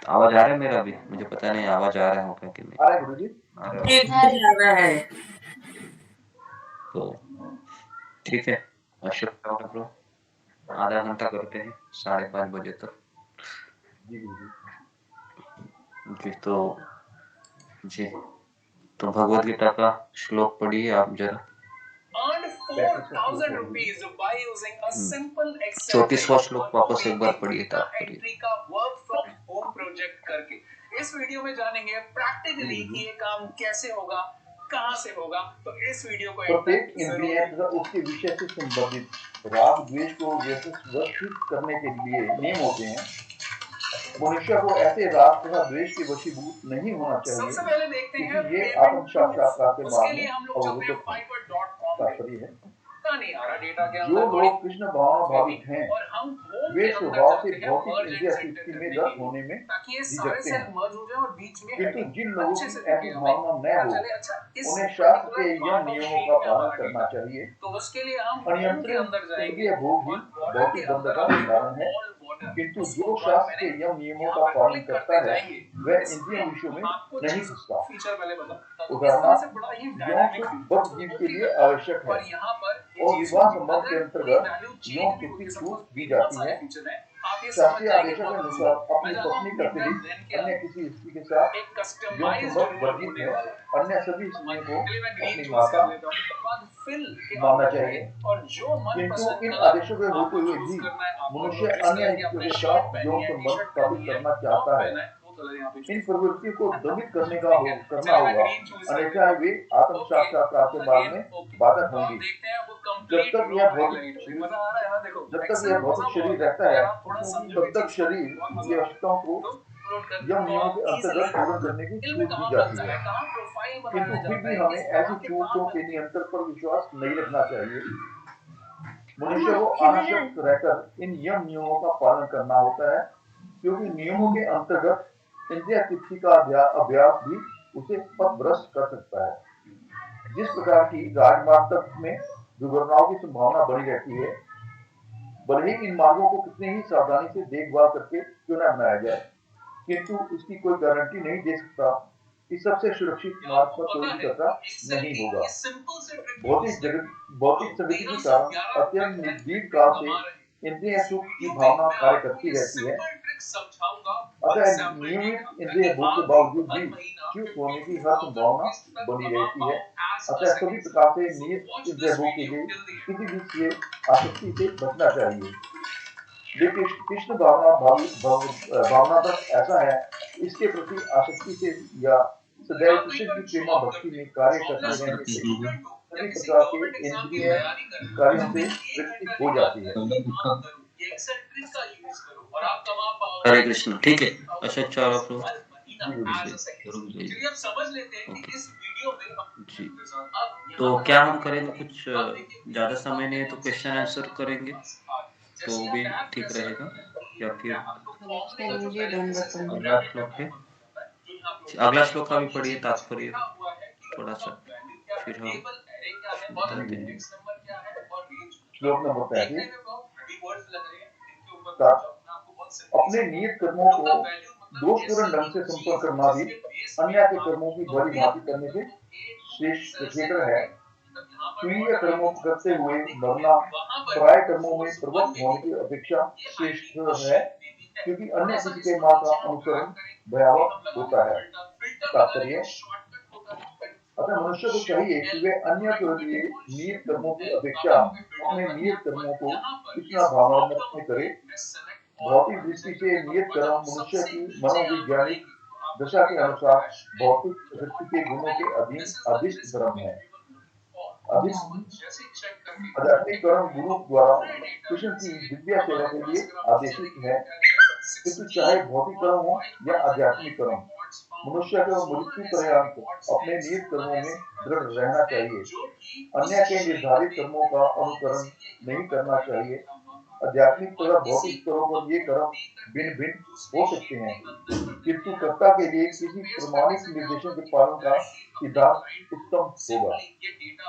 आवाज आ रहा है मेरा भी? मुझे पता नहीं आवाज आ रहा होगा कि नहीं। आ रहा है गुरु जी। आ रहा ठीक जा रहा है। तो ठीक है, आवश्यकता होगा तो आधा घंटा करते हैं 5:30 बजे तक। जी गुरु जी। जी तो भगवद गीता का श्लोक पढ़िए आप जरा। 34वां श्लोक वापस एक बार पढ़िए, तात्पर्य। इस वीडियो में जानेंगे प्रैक्टिकली कि ये काम कैसे होगा, कहां से होगा। तो इस वीडियो को प्रत्येक इंद्रिय तथा उसके विषय से संबंधित राग द्वेष को वशीभूत करने के लिए नियम होते हैं। मनुष्य को ऐसे राग तथा द्वेष के वशीभूत नहीं होना चाहिए। सबसे पहले देखते हैं ये आत्म साक्षात्कार के उसके मार्ग लिए में हम लोग चलते हैं अवरुद्ध fiverr.com तात्पर्य है। नहीं आ रहा डेटा के जो अंदर लोग कृष्ण भावना भावित हैं, और हम होम वे के अंदर स्वभाव से जाते हैं भौतिक merge इंद्रिय and स्थिति center में करने रस के होने लिए, में ताकि ये सारे झिझकते सेल हैं। मर्ज हो जाए और बीच में किंतु heading जिन लोगों अच्छे की से ऐसी दिखे, भावना न पता हो, चले अच्छा इस उन्हें शास्त्र के particular यम part of नियमों shape का में पालन हमारा करना data। चाहिए। तो उसके लिए हम होम के अनियंत्रित अंदर जाएंगे इंद्रिय भोग ही और border भौतिक के बंध अंदर का आप कारण है। all border किंतु उसको जो बंद शास्त्र के मैंने यम नियमों यहाँ का पर पालन क्लिक करता करते है, जाएंगे। वह इसमें इंद्रिय विषयों में आपको नहीं चीज घुसता। फीचर पहले बताता हूँ। इस तरह उदाहरणार्थ से बड़ा ही यौन डायनामिक सुख बद्ध जीव के लिए आवश्यक है, और यहाँ पर ये और चीज विवाह संबंध के अगर अंतर्गत वैल्यू चेंज यौन भी सुख हुई की है, छूट सपोज दी बहुत जाती सारे है। फीचर हैं, आप ये समझ शास्त्रीय जाएंगे आदेशों के बहुत अनुसार मैं अपनी जाता हूँ पत्नी के midnight अतिरिक्त then के अन्य अंदर किसी स्त्री के साथ एक यौन कस्टमाइज्ड संबंध रोल वर्जित होने है। वाला है। अन्य सभी स्त्रियों को चलिए मैं ग्रीन अपनी चूज माता कर लेता हूँ। बाद फिल के मानना अंदर चाहिए। जाइए और जो मन किंतु पसंद इन कलर आदेशों के होते आपको हुए चूज भी करना है। आपको मनुष्य जिस अन्य कलर की स्त्रियों आपने के शर्ट साथ पहनी यौन है, संबंध टी-शर्ट स्थापित पहनी है, करना टॉप चाहता है। पहना है, वो कलर यहाँ पे इन choose प्रवृत्ति को दमित करने का ठीक है। करना चलिए मैं होगा, ग्रीन चूज कर अन्यथा लेता हूँ। वे आत्म साक्षात्कार के मार्ग में बाधक तो आप होंगी। देखते हैं वो जब कंप्लीट तक रो यह हाईलाइट भौतिक हुई। शरीर मजा आ रहा है ना? देखो जब तक एक्सेल यह में मजा भौतिक शरीर बहुत है। रहता है, अगर आप थोड़ा तब समझोगे तक चीज को शरीर बहुत की मजा आता आवश्यकताओं को है। तो अपलोड कर यम तो नियमों आप के इजीली अंतर्गत पूर्ण करने की दिल में छूट दी कहाँ जाती बनता है। है, कहाँ प्रोफाइल किंतु बनाया फिर जाता भी है, हमें इस ऐसी कहाँ के छूटों काम के में नियंत्रण पर विश्वास नहीं रखना चाहिए। मनुष्य को अनासक्त रहकर इन यम नियमों का पालन करना होता है, क्योंकि नियमों के अंतर्गत इंद्रिय तृप्ति का अभ्यास भी उसे पथभ्रष्ट कर सकता है। जिस प्रकार की राजमार्ग तक में दुर्घटनाओं की संभावना बनी रहती है, भले ही इन मार्गों को कितने ही सावधानी से देखभाल करके क्यों न बनाया जाए, किंतु इसकी कोई गारंटी नहीं दे सकता कि सबसे सुरक्षित मार्ग पर कोई भी खतरा नहीं होगा। भौतिक संगति के कारण अत्यंत दीर्घ काल से इंद्रिय सुख की भावना कार्य करती रहती है। अतः नियमित इंद्रिय भोग के बावजूद भी च्युत होने की हर संभावना बनी रहती है। अतः सभी प्रकार से नियत इंद्रिय भोग के लिए किसी भी से आसक्ति से बचना चाहिए। लेकिन कृष्ण भावना बस ऐसा है, इसके प्रति आसक्ति से या सदैव कृष्ण की प्रेमा भक्ति में कार्य करते रहने से सभी प्रकार के इंद्रिय कार्यों से तृप्ति हो जाती है। हरे कृष्ण। ठीक है, अच्छा चलो फिर जी। तो क्या हम करेंगे, कुछ ज्यादा समय नहीं है तो क्वेश्चन आंसर करेंगे तो भी ठीक रहेगा। या फिर प्रभु जी दंडवत प्रणाम। अगला श्लोक है? अगला श्लोक का भी पढ़िए तात्पर्य थोड़ा सा, फिर हम बताते हैं। श्लोक नंबर 35। अपने नियत कर्मों को दोषपूर्ण ढंग से संपन्न करना भी अन्य के कर्मों की भली भांति करने से श्रेष्ठतर है। प्रिय कर्मों को करते हुए मरना पराय कर्मों में प्रवृत्त होने की अपेक्षा श्रेष्ठ है, क्योंकि अन्य किसी के मार्ग का अनुसरण भयावह होता है। तात्पर्य, अतः मनुष्य को चाहिए कि वे अन्य के लिए नियत कर्मों की अपेक्षा अपने नियत कर्मों को इतना भावनात्मक में करे। भौतिक दृष्टि से नियत कर्म मनुष्य की मनोवैज्ञानिक दशा के अनुसार भौतिक प्रकृति के गुणों के अधीन अभिष्ट धर्म है। आध्यात्मिक कर्म गुरु द्वारा कृष्ण की दिव्य सेवा के लिए आदेशित है, किंतु चाहे भौतिक कर्म हो या आध्यात्मिक कर्म, मनुष्य को मृत्यु पर्यंत अपने नियत कर्मों में दृढ़ रहना चाहिए। अन्य के निर्धारित कर्मों का अनुकरण नहीं करना चाहिए। आध्यात्मिक तथा भौतिक स्तरों पर ये कर्म भिन्न भिन्न हो सकते हैं, किंतु कर्ता के लिए किसी प्रमाणित निर्देशों के पालन का सिद्धांत उत्तम होगा।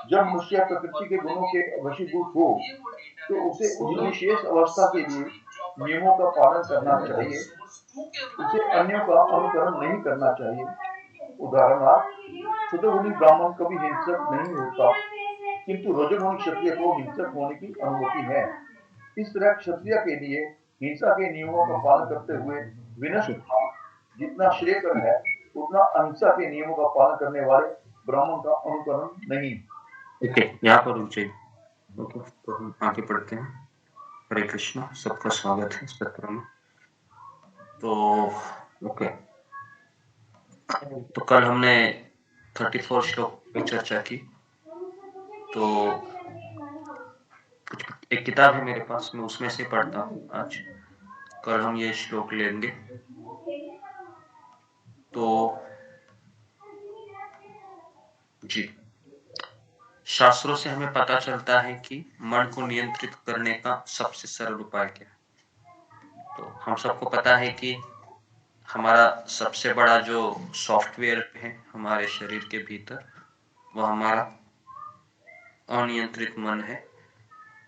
जब मनुष्य प्रकृति के गुणों के वशीभूत हो, तो उसे उस विशेष अवस्था के लिए नियमों का पालन करना चाहिए। उसे अन्यों का अनुकरण नहीं करना चाहिए। उदाहरणार्थ, सतोगुणी ब्राह्मण कभी हिंसक नहीं होता, किंतु रजोगुणी क्षत्रिय को हिंसक होने की अनुमति है। इस तरह क्षत्रिय के लिए हिंसा के नियमों का पालन करते हुए विनष्ट भाव जितना श्रेयकर है, उतना अहिंसा के नियमों का पालन करने वाले ब्राह्मण का अनुकरण नहीं। ओके, यहाँ पर रुक जाइए। ओके, तो हम आगे पढ़ते हैं। हरे कृष्णा, सबका स्वागत है सत्र में। तो ओके, तो कल हमने 34 श्लोक पे चर्चा की। तो एक किताब है मेरे पास, मैं उसमें से पढ़ता हूँ आज। कल हम ये श्लोक लेंगे। तो जी, शास्त्रों से हमें पता चलता है कि मन को नियंत्रित करने का सबसे सरल उपाय क्या है। तो हम सबको पता है कि हमारा सबसे बड़ा जो सॉफ्टवेयर है हमारे शरीर के भीतर, वो हमारा अनियंत्रित मन है,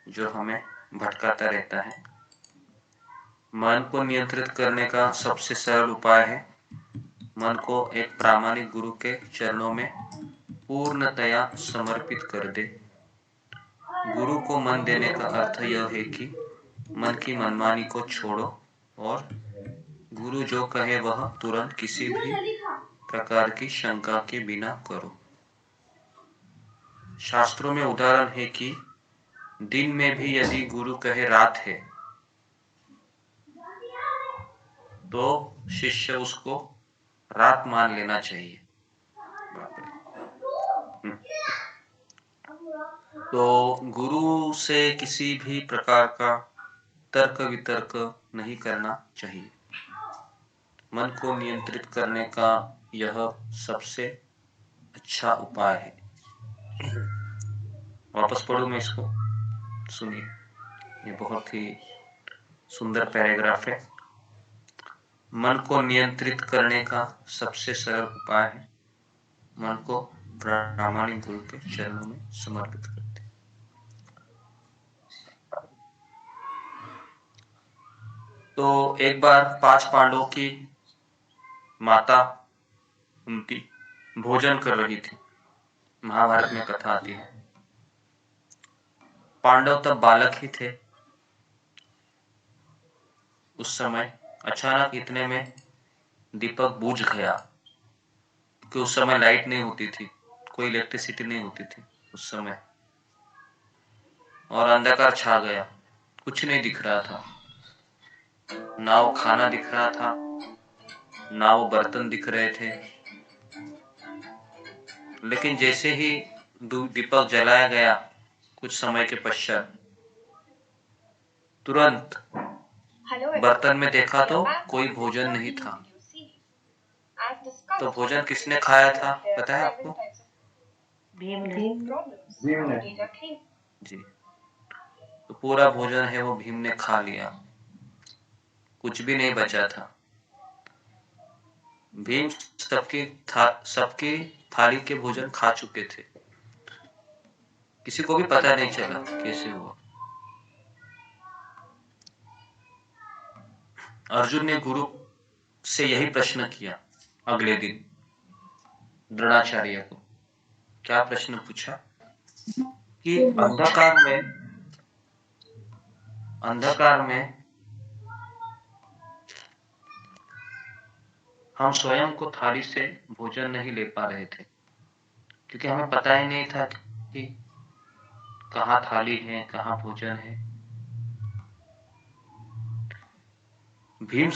जो हमें भटकाता रहता है। मन को नियंत्रित करने का सबसे सरल उपाय है मन को एक प्रामाणिक गुरु के चरणों में पूर्णतया समर्पित कर दे। गुरु को मन देने का अर्थ यह है कि मन की मनमानी को छोड़ो और गुरु जो कहे वह तुरंत किसी भी प्रकार की शंका के बिना करो। शास्त्रों में उदाहरण है कि दिन में भी यदि गुरु कहे रात है, तो शिष्य उसको रात मान लेना चाहिए। तो गुरु से किसी भी प्रकार का तर्क वितर्क नहीं करना चाहिए। मन को नियंत्रित करने का यह सबसे अच्छा उपाय है। वापस पढ़ूं मैं इसको, सुनिए, ये बहुत ही सुंदर पैराग्राफ है। मन को नियंत्रित करने का सबसे सरल उपाय है मन को प्रामाणिक गुरु के चरणों में समर्पित करते। तो एक बार 5 पांडवों की माता उनकी भोजन कर रही थी। महाभारत में कथा आती है। पांडव तब बालक ही थे। उस समय अचानक इतने में दीपक बुझ गया, कि उस समय लाइट नहीं होती थी, कोई इलेक्ट्रिसिटी नहीं होती थी उस समय, और अंधकार छा गया। कुछ नहीं दिख रहा था, ना वो खाना दिख रहा था, ना वो बर्तन दिख रहे थे। लेकिन जैसे ही दीपक जलाया गया, कुछ समय के पश्चात तुरंत बर्तन में देखा तो कोई भोजन नहीं था। तो भोजन किसने खाया था पता है आपको? भीम ने। जी, तो पूरा भोजन है वो भीम ने खा लिया। कुछ भी नहीं बचा था। भीम सबकी थाली के भोजन खा चुके थे। किसी को भी पता नहीं चला कैसे हुआ। अर्जुन ने गुरु से यही प्रश्न किया अगले दिन द्रोणाचार्य को। क्या प्रश्न पूछा कि अंधकार में हम स्वयं को थाली से भोजन नहीं ले पा रहे थे, क्योंकि हमें पता ही नहीं था कि कहाँ थाली है, कहाँ भोजन है। भीम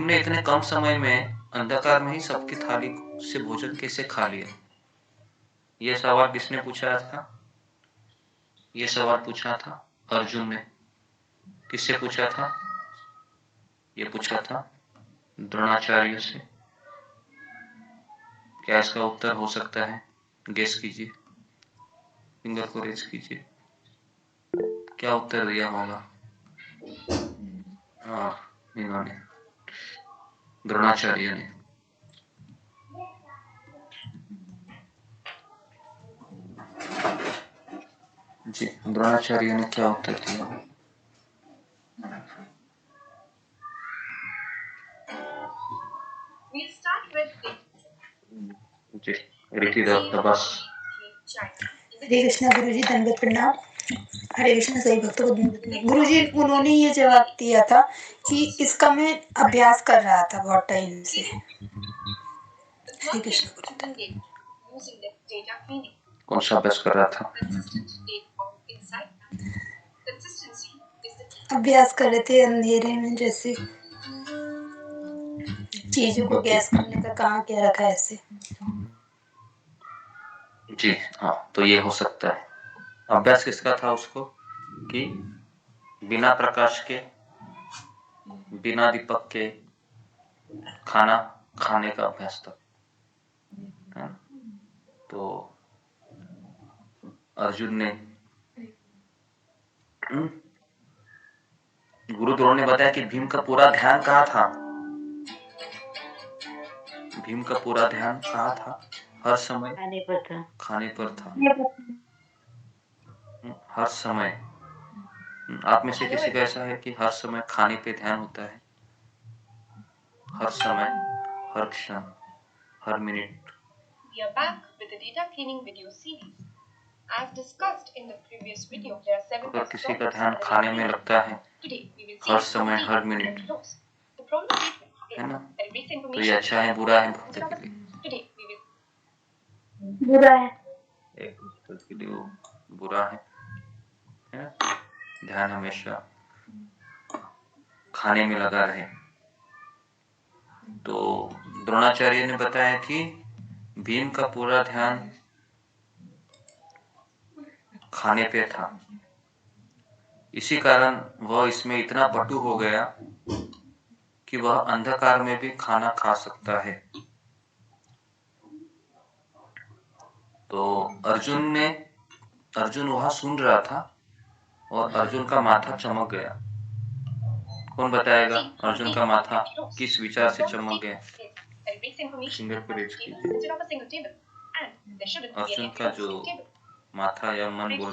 ने इतने कम समय में अंधकार में ही सबकी थाली से भोजन कैसे खा लिया? यह सवाल किसने पूछा था? यह सवाल पूछा था अर्जुन ने। किससे पूछा था? यह पूछा था द्रोणाचार्य से। क्या इसका उत्तर हो सकता है? गेस कीजिए, फिंगर को रेज कीजिए। क्या उत्तर दिया होगा? इन्होंने, द्रोणाचार्य ने। जी, द्रोणाचार्य ने क्या उत्तर दिया? जी, रीति बस। हरे कृष्णा गुरुजी, दंडवत प्रणाम। हरे कृष्णा सभी भक्तों को गुरुजी, उन्होंने ये जवाब दिया था कि इसका मैं अभ्यास कर रहा था बहुत टाइम से। हरे कृष्णा गुरुजी। कौन सा अभ्यास कर रहा था? अभ्यास कर रहे थे अंधेरे में, जैसे चीजों को गैस करने का, कहाँ क्या रखा है ऐसे। जी हाँ, तो ये हो सकता है। अभ्यास किसका था उसको? कि बिना प्रकाश के, बिना दीपक के खाना खाने का अभ्यास था। तो अर्जुन ने, गुरु द्रोण ने बताया कि भीम का पूरा ध्यान कहाँ था? भीम का पूरा ध्यान कहाँ था? हर समय खाने पर था। हर समय। आप में से किसी का ऐसा है कि हर समय खाने पे ध्यान होता है? हर समय, हर क्षण, हर minute. We are back with the data cleaning video series. As discussed in the previous video, there are 7 अगर किसी का ध्यान खाने में लगता है हर समय, हर मिनट, है ना, तो ये अच्छा है बुरा है भक्त के लिए? बुरा है। एक भक्त के लिए वो बुरा है ना? ध्यान हमेशा खाने में लगा रहे। तो द्रोणाचार्य ने बताया कि भीम का पूरा ध्यान खाने पे था। इसी कारण वह इसमें इतना पटु हो गया कि वह अंधकार में भी खाना खा सकता है। तो अर्जुन वहां सुन रहा था और अर्जुन का माथा चमक गया। कौन बताएगा अर्जुन का माथा किस विचार से चमक गया? फिंगर को रेज कीजिए। अर्जुन का जो माथा या मन बोल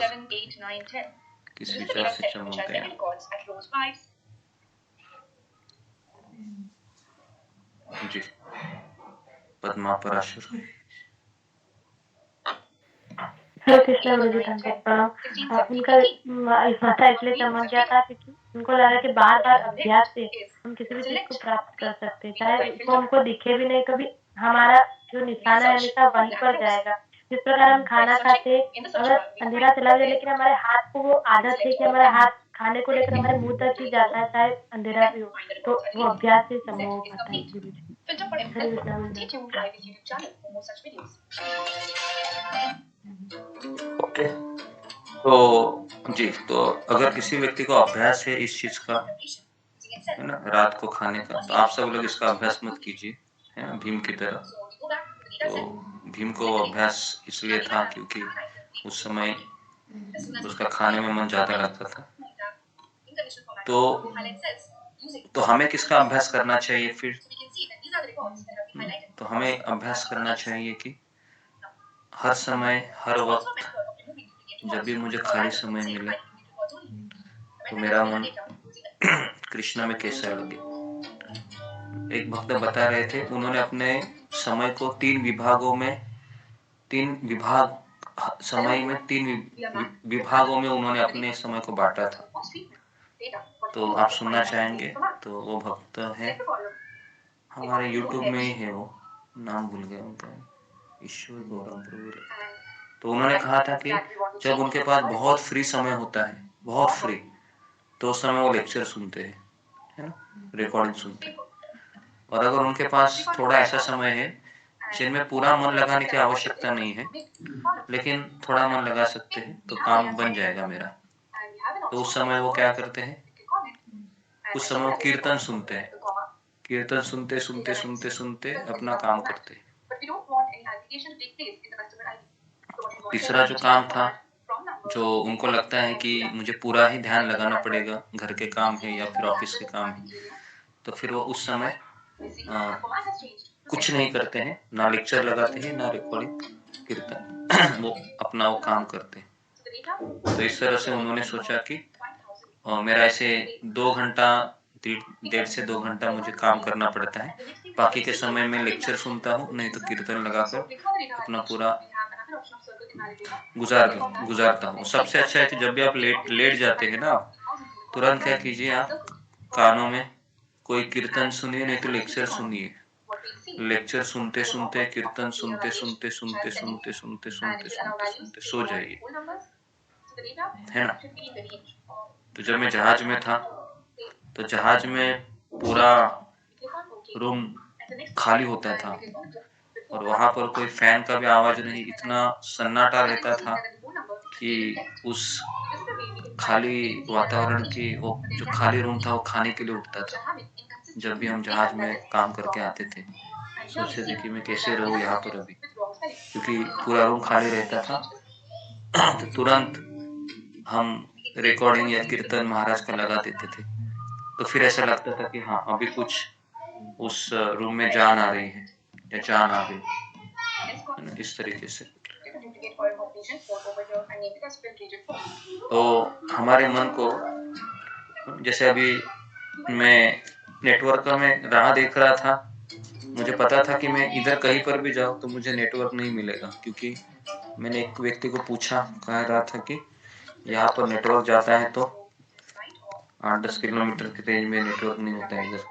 किस विचार से चमक गया? जी, पद्मा पराशर। हरे कृष्णा गुरुजी, धन्यवाद प्रणाम। उनका माथा इसलिए चमक गया था क्योंकि उनको लगा कि बार बार अभ्यास से हम किसी भी चीज को प्राप्त कर सकते हैं, चाहे उसको हमको दिखे भी नहीं, कभी हमारा जो निशाना है हमेशा वहीं पर जाएगा। जिस प्रकार हम खाना खाते, अगर अंधेरा चला जाए लेकिन हमारे हाथ को वो आदत है कि हमारा हाथ खाने को लेकर हमारे मुंह तक ही जाता है, चाहे अंधेरा भी हो, तो वो अभ्यास से संभव हो पाता है। ओके, तो जी, तो अगर किसी व्यक्ति को अभ्यास है इस चीज का, है ना, रात को खाने का, तो आप सब लोग इसका अभ्यास मत कीजिए, है ना, भीम की तरह। तो भीम को अभ्यास इसलिए था क्योंकि उस समय उसका खाने में मन ज्यादा लगता था। तो तो हमें किसका अभ्यास करना चाहिए फिर? तो हमें अभ्यास करना चाहिए कि हर समय, हर वक्त जब भी मुझे खाली समय मिले तो मेरा मन कृष्ण में कैसा लगे। एक भक्त बता रहे थे, उन्होंने अपने समय को तीन विभागों में उन्होंने अपने समय को बांटा था। तो आप सुनना चाहेंगे? तो वो भक्त है, हमारे YouTube में ही है, वो नाम भूल गया उनका, ईश्वर गौरव प्रभु। तो उन्होंने कहा था कि जब उनके पास बहुत फ्री समय होता है, बहुत फ्री, तो उस समय वो लेक्चर सुनते हैं, है ना, रिकॉर्डिंग सुनते हैं। और अगर उनके पास थोड़ा ऐसा समय है जिनमें पूरा मन लगाने की आवश्यकता नहीं है, लेकिन थोड़ा मन लगा सकते हैं, तो काम बन जाएगा मेरा, तो उस समय वो क्या करते हैं, उस समय वो कीर्तन सुनते हैं, कीर्तन सुनते सुनते सुनते सुनते अपना काम करते हैं। तीसरा जो काम था, जो उनको लगता है कि मुझे पूरा ही ध्यान लगाना पड़ेगा, घर के काम है या फिर ऑफिस के काम है, तो फिर वो उस समय कुछ नहीं करते हैं, ना लेक्चर लगाते हैं, ना रिकॉर्डिंग, कीर्तन वो अपना वो काम करते हैं। तो इस तरह से उन्होंने सोचा कि मेरा ऐसे 2 घंटा, 1.5 से 2 घंटा मुझे काम करना पड़ता है, बाकी के समय में लेक्चर सुनता हूँ, नहीं तो कीर्तन लगाकर अपना पूरा गुजारता हूँ। सबसे अच्छा है कि जब भी आप लेट जाते हैं ना, तुरंत क्या कीजिए, आप कानों में कोई कीर्तन सुनिए, नहीं तो लेक्चर सुनिए। लेक्चर सुनते सुनते, कीर्तन सुनते सुनते सुनते सुनते सुनते सुनते सुनते सुनते सो जाइए, है ना। तो जब मैं जहाज में था, तो जहाज में पूरा रूम खाली होता था और वहां पर कोई फैन का भी आवाज नहीं, इतना सन्नाटा रहता था कि उस खाली वातावरण की, वो जो खाली रूम था वो खाने के लिए उठता था। जब भी हम जहाज में काम करके आते थे, सोचते थे कि मैं कैसे रहूं यहाँ पर अभी, क्योंकि पूरा रूम खाली रहता था। तो तुरंत हम रिकॉर्डिंग या कीर्तन महाराज का लगा देते थे, तो फिर ऐसा लगता था कि हाँ, अभी कुछ उस रूम में जान आ रही है या जान आ गई, इस तरीके से। तो हमारे मन को, जैसे अभी मैं नेटवर्क में राह देख रहा था, मुझे पता था कि मैं इधर कहीं पर भी जाऊं तो मुझे नेटवर्क नहीं मिलेगा, क्योंकि मैंने एक व्यक्ति को पूछा, कह रहा था कि यहाँ पर नेटवर्क जाता है तो 8-10 किलोमीटर के रेंज में नेटवर्क नहीं होता है इधर,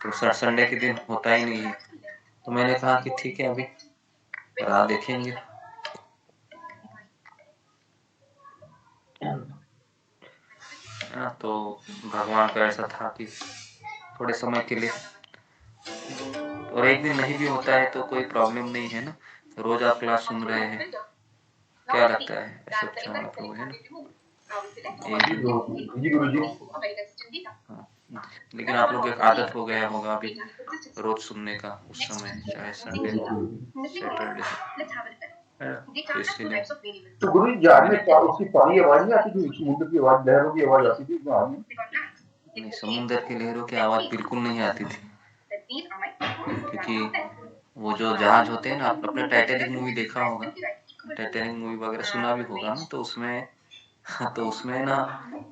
तो संडे के दिन होता ही नहीं है। तो मैंने कहा कि ठीक है, अभी राह देखेंगे। तो भगवान का ऐसा था कि थोड़े समय के लिए, और एक दिन नहीं भी होता है तो कोई प्रॉब्लम नहीं है ना, रोज आप क्लास सुन रहे हैं, क्या लगता है, ऐसा कुछ हमारा प्रभु है ना। लेकिन आप लोग एक आदत हो गया होगा अभी रोज सुनने का, उस समय चाहे संडे सैटरडे, इसलिए। तो गुरु जहाज में उसकी पानी आवाज नहीं आती थी, समुद्र की आवाज, लहरों की आवाज आती थी जहाज में? नहीं, समुद्र की लहरों की आवाज बिल्कुल नहीं आती थी, क्योंकि वो जो जहाज होते हैं ना, आप अपने टाइटैनिक मूवी देखा होगा, टाइटैनिक मूवी वगैरह सुना भी होगा ना, तो उसमें ना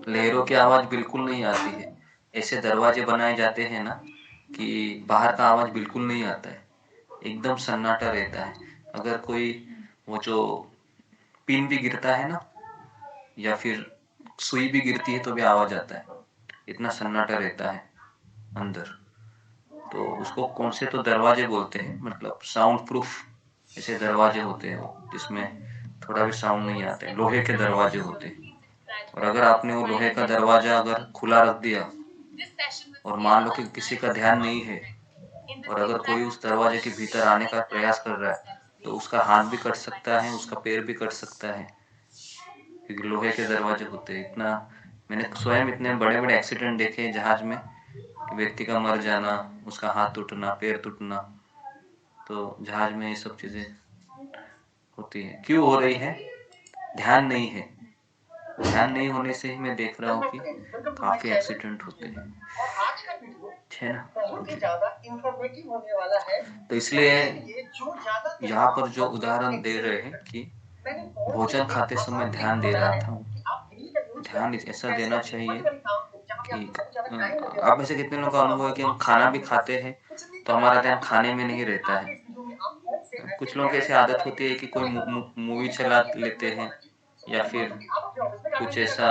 लहरों की आवाज बिल्कुल नहीं आती है। ऐसे दरवाजे बनाए जाते हैं ना कि बाहर का आवाज बिल्कुल नहीं आता है, एकदम सन्नाटा रहता है। अगर कोई वो जो पिन भी गिरता है ना, या फिर सुई भी गिरती है तो भी आवाज आता है, इतना सन्नाटा रहता है अंदर। तो उसको कौन से तो दरवाजे बोलते हैं, मतलब साउंड प्रूफ ऐसे दरवाजे होते हैं वो, जिसमें थोड़ा भी साउंड नहीं आता है, लोहे के दरवाजे होते हैं। और अगर आपने वो लोहे का दरवाजा अगर खुला रख दिया और मान लो कि किसी का ध्यान नहीं है, और अगर कोई उस दरवाजे के भीतर आने का प्रयास कर रहा है, तो उसका हाथ भी कट सकता है, उसका पैर भी कट सकता है, क्योंकि लोहे के दरवाजे होते हैं। इतना मैंने स्वयं इतने बड़े बड़े एक्सीडेंट देखे जहाज में, व्यक्ति का मर जाना, उसका हाथ टूटना, पैर टूटना, तो जहाज में ये सब चीजें होती है। क्यों हो रही है? ध्यान नहीं है, ध्यान नहीं होने से ही मैं देख रहा हूँ कि काफी एक्सीडेंट होते हैं, है ना। बहुत ही ज्यादा इंफॉर्मेटिव होने वाला है। तो इसलिए जो ज्यादा यहाँ पर जो उदाहरण दे रहे हैं कि भोजन खाते समय ध्यान दे रहा था, ध्यान ऐसा देना चाहिए कि आप में से कितने लोगों का अनुभव है कि हम खाना भी खाते हैं तो हमारा ध्यान खाने में नहीं रहता है। कुछ लोगों की ऐसी आदत होती है कि कोई मूवी चला लेते हैं या फिर कुछ ऐसा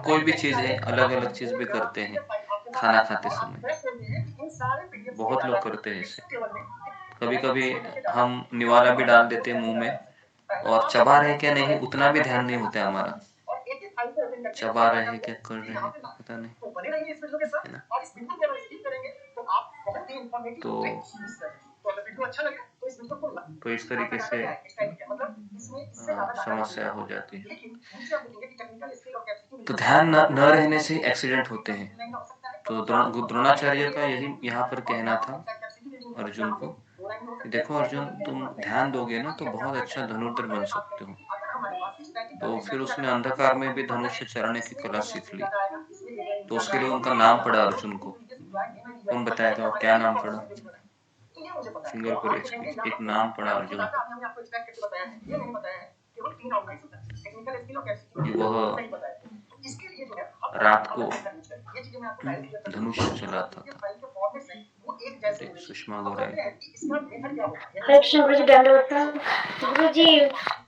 कोई भी चीज है, अलग अलग चीज भी करते हैं खाना खाते समय। बहुत लोग करते हैं ऐसे। कभी कभी हम निवाला भी डाल देते हैं मुंह में और चबा रहे क्या नहीं उतना भी ध्यान नहीं होता हमारा, चबा रहे हैं क्या कर रहे हैं पता नहीं, है ना। तो इस तरीके से समस्या हो जाती है। तो ध्यान न रहने से एक्सीडेंट होते हैं। तो द्रोणाचार्य का यही यहाँ पर कहना था अर्जुन को, देखो अर्जुन तुम ध्यान दोगे ना तो बहुत अच्छा धनुर्धर बन सकते हो। तो फिर उसने अंधकार में भी धनुष चलाने की कला सीख ली, तो उसके लिए उनका नाम पड़ा अर्जुन को। कौन बताया था क्या नाम पड़ा? फिंगर को एक नाम पड़ा अर्जुन को। वह रात को धनुष चलाता था। सुषमा गोराई। हरे कृष्ण गुरु जी, दंडवत गुरु जी।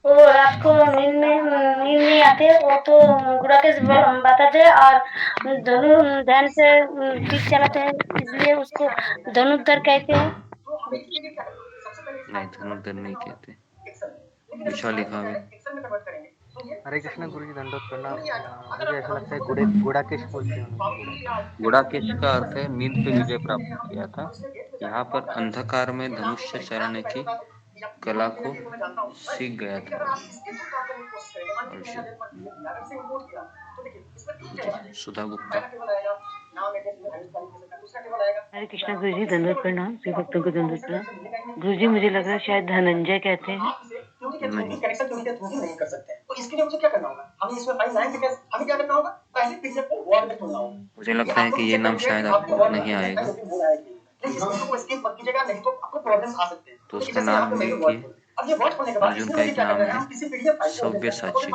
वो रात को नींद नहीं आते, वो तो गुड़ा के बताते हैं और ध्यान से ठीक चलाते हैं, इसलिए उसको धनुर्धर कहते हैं। नहीं धनुर्धर नहीं कहते, विशाल लिखा हुआ। हरे कृष्ण गुरु जी, दंडवत प्रणाम। मुझे ऐसा लगता है गुड़ाकेश बोलते हैं। गुड़ाकेश का अर्थ है नींद पे विजय प्राप्त किया था। यहाँ पर अंधकार में धनुष चलाने की कला को सीख गया था सुधा गुप्ता। हरे कृष्णा गुरु जी, दंडवत प्रणाम। सभी भक्तों को दंडवत प्रणाम। गुरु जी मुझे लग रहा है शायद धनंजय कहते हैं। नहीं नहीं कर सकते, तो इसके लिए मुझे क्या करना होगा? हमें इसमें फाइल लाइन के हमें क्या करना होगा? पहले पीडीएफ को वर्ड में खोलना होगा। मुझे लगता है कि ये नाम शायद आपको नहीं आएगा, इसको स्किप मत कीजिएगा, नहीं तो आपको प्रॉब्लम्स आ सकते हैं। तो उसका नाम है कि अब ये वर्ड खोलने के बाद अर्जुन का एक नाम है सव्यसाची।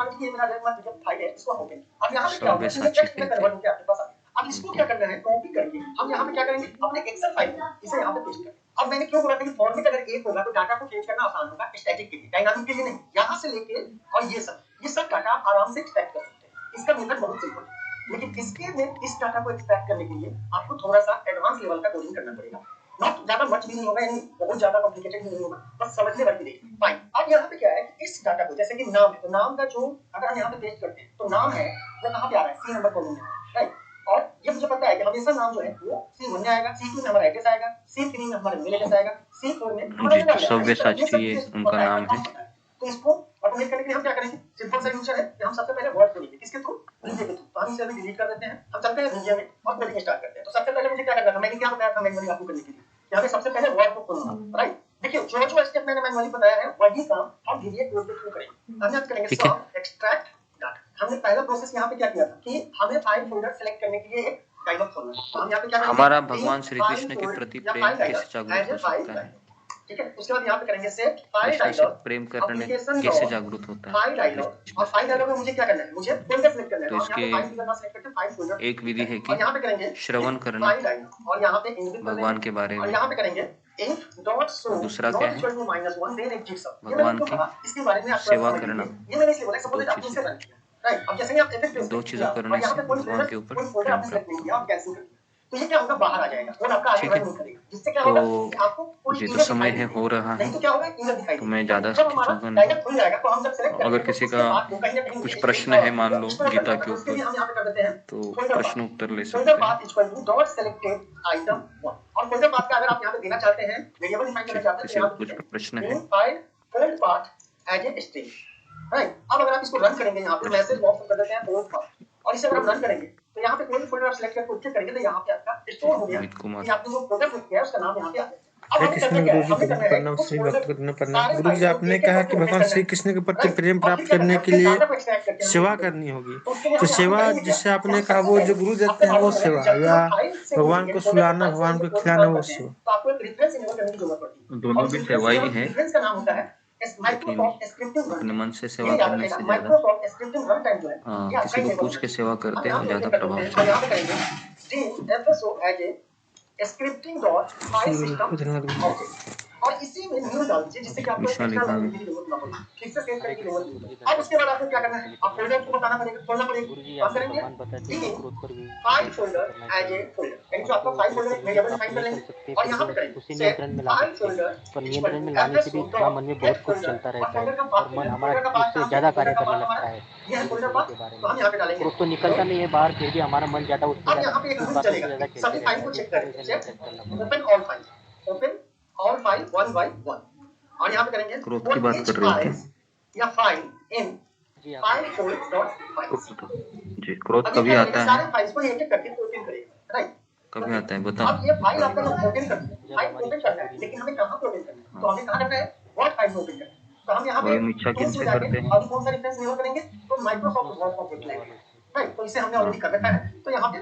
सव्यसाची कहते हैं। अब इसको क्या करना है? कॉपी करके हम यहाँ पे क्या करेंगे? अपने एक्सेल फाइल इसे यहाँ पे पेस्ट करेंगे। अब मैंने क्यों बोला था कि फॉर्मेट अगर एक होगा तो डाटा को चेंज करना आसान होगा, स्टैटिक के लिए, डायनामिक के लिए नहीं। यहाँ से लेके और ये सब डाटा आप आराम से एक्सट्रैक्ट कर सकते हैं। इसका मेथड बहुत सिंपल है, लेकिन इसके में इस डाटा को एक्सट्रैक्ट करने के लिए आपको थोड़ा सा एडवांस लेवल का कोडिंग करना पड़ेगा। नॉट ज्यादा मच भी नहीं होगा, यानी बहुत ज्यादा कॉम्प्लिकेटेड नहीं होगा, बस समझने वाली देखिए। फाइन, अब यहाँ पे क्या है कि इस डाटा को जैसे कि नाम है, तो नाम का जो अगर हम यहाँ पे पेस्ट करते हैं तो नाम है वो कहाँ पे आ रहा है? सी नंबर कॉलम में, राइट। और ये मुझे पता है कि हमेशा नाम जो है वो C1 में आएगा, C2 में हमारा एड्रेस आएगा, C3 में हमारा मेल एड्रेस आएगा, C4 में सव्यसाची ये उनका नाम है। तो इसको ऑटोमेट करने के लिए हम क्या करेंगे? सिंपल सा यूजर है कि हम सबसे पहले वर्ड खोलेंगे, किसके थ्रू? विजय के थ्रू। तो हम इसे अभी डिलीट कर देते हैं, हम चलते हैं विजय में और कोडिंग स्टार्ट करते हैं। तो सबसे पहले मुझे क्या करना था? मैंने क्या बताया था मैनुअली आपको करने के लिए? यहाँ पे सबसे पहले वर्ड को खोलना, राइट। देखिए जो स्टेप मैंने मैनुअली बताया है वही काम हम विजय कोड के थ्रू करेंगे। हम आज करेंगे सॉर्ट, एक्सट्रैक्ट डाटा। हमने पहला प्रोसेस यहाँ पे क्या किया था कि हमें फाइल फोल्डर सेलेक्ट करने के लिए एक टाइमर खोलना है। तो हम यहाँ पे क्या करेंगे? हमारा भगवान श्री कृष्ण के प्रति प्रेम कैसे जागरूक हो सकता है? ठीक है, उसके बाद यहाँ पे करेंगे सेट फाइल कृष्ण से डायलॉग, प्रेम करने कैसे जागरूक होता है? फाइल डायलॉग, और फाइल डायलॉग में मुझे क्या करना है? मुझे फोल्डर सेलेक्ट करना है। तो इसके एक विधि है कि यहाँ पे करेंगे श्रवण करना फाइल डायलॉग, और यहाँ पे भगवान के बारे और में। यहाँ पे करेंगे दूसरा क्या है? भगवान की इसके बारे में सेवा करना। ये मैंने इसलिए बोला, सपोज आप दूसरे रन किया, राइट। अब जैसे ही आप इफेक्ट दो चीजों करने से भगवान के ऊपर प्रेम प्राप्त आप कैंसिल कर, तो ये क्या होगा? बाहर आ जाएगा और आपका आगे रन नहीं करेगा, जिससे क्या होगा कि आपको कोई ये तो समय है हो रहा है, तो क्या होगा? इधर दिखाई तो मैं ज्यादा खींचूंगा नहीं। खुल जाएगा। तो हम जब सेलेक्ट अगर किसी का कुछ प्रश्न है मान लो गीता के ऊपर, तो प्रश्न उत्तर ले सकते हैं। डॉट सेलेक्टेड आइटम 1, और फोल्डर पाथ का अगर आप यहाँ पे देना चाहते हैं, वेरिएबल डिफाइन करना चाहते हैं, किसी को कुछ प्रश्न है file fold path as a string, right. अब अगर आप इसको रन करेंगे, यहाँ पे मैसेज बॉक्स कर देते हैं फोल्ड पाथ, और इसे अगर आप रन करेंगे तो यहाँ पे कोई भी फोल्डर आप सेलेक्ट करके क्लिक करेंगे तो यहाँ पे आपका स्टोर हो गया कि आपने जो फोल्डर क्लिक किया है उसका नाम यहाँ पे आ जाएगा। अब हरे हमें कृष्ण करना क्या है, गुरु जी हमें करना है प्रणाम श्री folder भक्त प्रणाम। सारे गुरु जी files को आपने एक एक कहा करके कि open भगवान करना श्री है, कृष्ण के प्रति right? प्रेम और फिर प्राप्त क्या करना करने है, के अपने लिए डाटा को extract करके हमें सेवा ढूंढना है। करनी होगी। तो उसके लिए तो हम यहाँ पे सेवा करेंगे क्या, जिससे आपने हम कहा सबसे वो पहले जो गुरु देते आपको हैं वो मालूम है सेवा, जब भी या हम फाइल से भगवान को folder को सुलाना, फाइल से भगवान को folder खिलाना काम वो करते हैं सेवा। तो आपको एक रेफरेंस इनेबल करने की जरूरत पड़ती है। दोनों और भी उस सेवा ही है, रेफरेंस का नाम होता है लेकिन माइक्रोसॉफ्ट स्क्रिप्टिंग अपने रन मन से टाइम। सेवा ये याद करने रखिएगा, से ज्यादा माइक्रोसॉफ्ट स्क्रिप्टिंग रन टाइम जो है ये आपका किसी को इनेबल पूछ होगा। के सेवा हम करते यहाँ हैं, पे ज्यादा ओपन कर देते हैं और प्रभावशाली। यहाँ पे करेंगे DFSO as a scripting dot file system धन्यवाद गुरु जी। ऑब्जेक्ट और इसी में न्यू डाल दीजिए जिससे कि आपको विश्वा एक्स्ट्रा लिखा लाइन है। लिखने की जरूरत ना पड़े, ठीक से सेव करने की जरूरत गुरु नहीं जी है। अब उसके बाद आपको क्या धन्यवाद करना है, के लिए आप फोल्डर को बताना पड़ेगा, खोलना पड़ेगा। गुरु जी आप आपने करेंगे भगवान बताते हैं कि क्रोध पर फाइल विजय कैसे फोल्डर करना एज ए चाहिए। फोल्डर, यानी हम जो आपका तो फाइल क्रोध फोल्डर पर एक विजय वेरिएबल प्राप्त डिफाइन कर नहीं कर लेंगे सकते, और फिर यहाँ भी पे करेंगे उसे सेट नियंत्रण में ला फाइल सकते हैं। फोल्डर पर इक्वल नियंत्रण टू में लाने से एड्रेस भी फोल्डर हमारा मन में बहुत गेट कुछ फोल्डर चलता और रहता फोल्डर है का पाथ और फिर मन है, हमारा फोल्डर का पाथ उससे नाम है, ज्यादा कार्य फोल्डर का करने पाथ हमारा लगता है ये है धीरे फोल्डर धीरे पाथ। के बारे तो में। हम यहाँ पे डालेंगे क्रोध तो निकलता नहीं है बाहर, फिर भी हमारा मन ज्यादा उससे अब ज्यादा यहाँ पे एक उस रूल बातों से चलेगा ज्यादा कि खेलते सभी फाइल रहता है, को जिस चेक वजह करेंगे, से चेक नहीं करना पड़ता। Open all file, open all file one by one और यहाँ पे करेंगे क्रोध की फॉर बात ईच कर रहे थे। फाइल या फाइल इन जी आप फाइल फोल्डर डॉट फाइल्स। जी, क्रोध अब ये कभी क्या आता करेगा, है, सारे फाइल्स को एक एक करके ओपन करेगा, राइट। कभी आता है बताओ। अब ये फाइल आपका जब ओपन कर दिया, जब फाइल हमारी ओपन इच्छा करना है पूरी लेकिन हमें कहाँ पे ओपन करना है, तो हमें कहाँ करना है, व्हाट फाइल में ओपन करना है। तो हम यहाँ और पे हम इच्छा टूल्स में किनसे जाके करते हैं? अभी कौन सा रेफरेंस इनेबल करेंगे, तो माइक्रोसॉफ्ट वर्ड ऑब्जेक्ट लेंगे, राइट। तो इसे हमने ऑलरेडी कर रखा है, तो यहाँ पे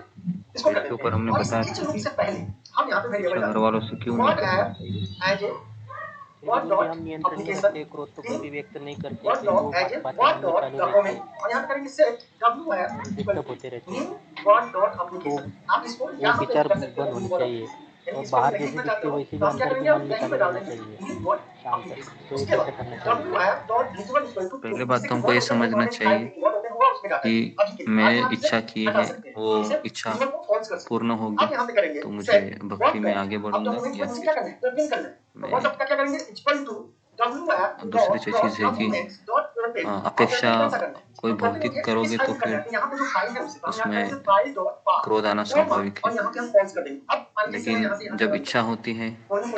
इसको कर इसके देते ऊपर हमने हैं और इस बताया इच था लूप कि से पहले हम यहाँ पे वेरिएबल इच्छा घर डालेंगे वालों से क्यों नहीं वर्ड करना ऐप चाहिए। एज ए फिर भी वर्ड गुरु जी डॉट हम नियंत्रण में रखते हैं, क्रोध तो एप्लीकेशन कभी व्यक्त नहीं करते, वर्ड फिर वो डॉट एज ए बातें वर्ड मन में डॉट चालू रहती है डॉक्यूमेंट और यहाँ पे करेंगे सेट डब्ल्यू है और इक्वल डिस्टर्ब टू होते रहते न्यू हैं। वर्ड डॉट तो एप्लीकेशन। आप इसको वो यहाँ पे भी विचार कर सकते बंद हो, होनी न्यू वर्ड चाहिए यानी और इसको बाहर नहीं जैसे लिखना दिखते चाहते हो वैसे भी तो हम क्या अंदर करेंगे, के आप मन में यहीं चालू पे डाल रहना देंगे चाहिए न्यू वर्ड शाम तक। एप्लीकेशन। तो ये उसके कैसे बाद करना चाहिए? W app dot visual equal to पहले बात तो हमको ये समझना चाहिए कि मैं इच्छा किए है वो इच्छा पूर्ण होगी तो मुझे भक्ति में आगे बढ़ूंगा, या फिर मैं दूसरी चीज है कि अपेक्षा कोई भौतिक करोगे तो फिर उसमें क्रोध आना स्वाभाविक है। लेकिन जब इच्छा होती है तो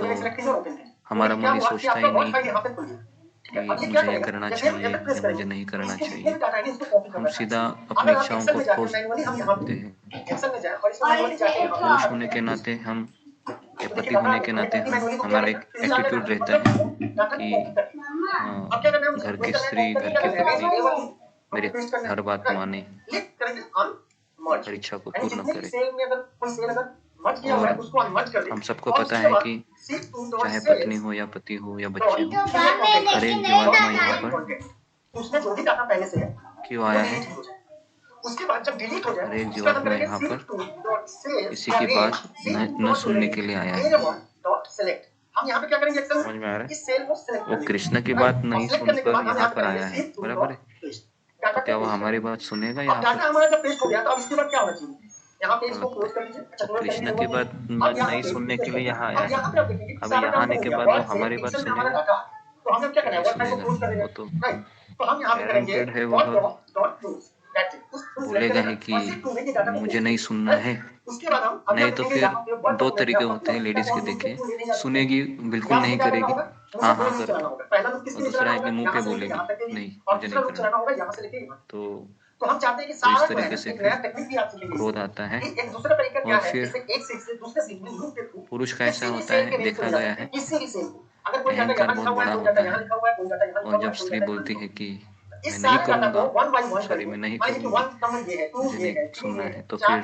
हमारा मन ये सोचता ही नहीं है कि मुझे ये करना चाहिए या मुझे नहीं करना चाहिए। हम सीधा अपनी इच्छाओं को ठोस देते हैं। पुरुष होने के नाते हम या पति होने के नाते हमारा एक एटीट्यूड रहता है कि घर की स्त्री, घर की पत्नी मेरी हर बात माने, हर इच्छा को पूर्ण करे। और हम सबको पता है कि चाहे पत्नी हो या पति हो या बच्चे हो, हर एक जीवात्मा यहाँ पर क्यों आया है। हर एक जीवात्मा यहाँ पर किसी की बात न सुनने के लिए आया है। समझ में आ रहा है? वो कृष्ण की बात नहीं सुनकर यहाँ पर आया है, बराबर है। तो क्या वो हमारी बात सुनेगा यहाँ पर? तो कृष्ण की बात नहीं सुनने के लिए यहाँ आया है। अब यहाँ आने के बाद वो हमारी बात सुनेगा? नहीं सुनेगा। वो तो गारंटेड है, वो बोलेगा ही कि मुझे नहीं सुनना है। नहीं तो फिर दो तरीके होते हैं लेडीज के, देखे, सुनेगी बिल्कुल नहीं करेगी, हाँ हाँ कर, और दूसरा है कि मुंह पे बोलेगी नहीं मुझे नहीं करना। तो इस तरीके से फिर क्रोध आता है। और फिर पुरुष का ऐसा होता है, देखा गया है, अहंकार बहुत बड़ा होता है। और जब स्त्री बोलती है कि मैं नहीं करूंगा, सॉरी मैं नहीं करूंगा, मुझे नहीं सुनना है, तो फिर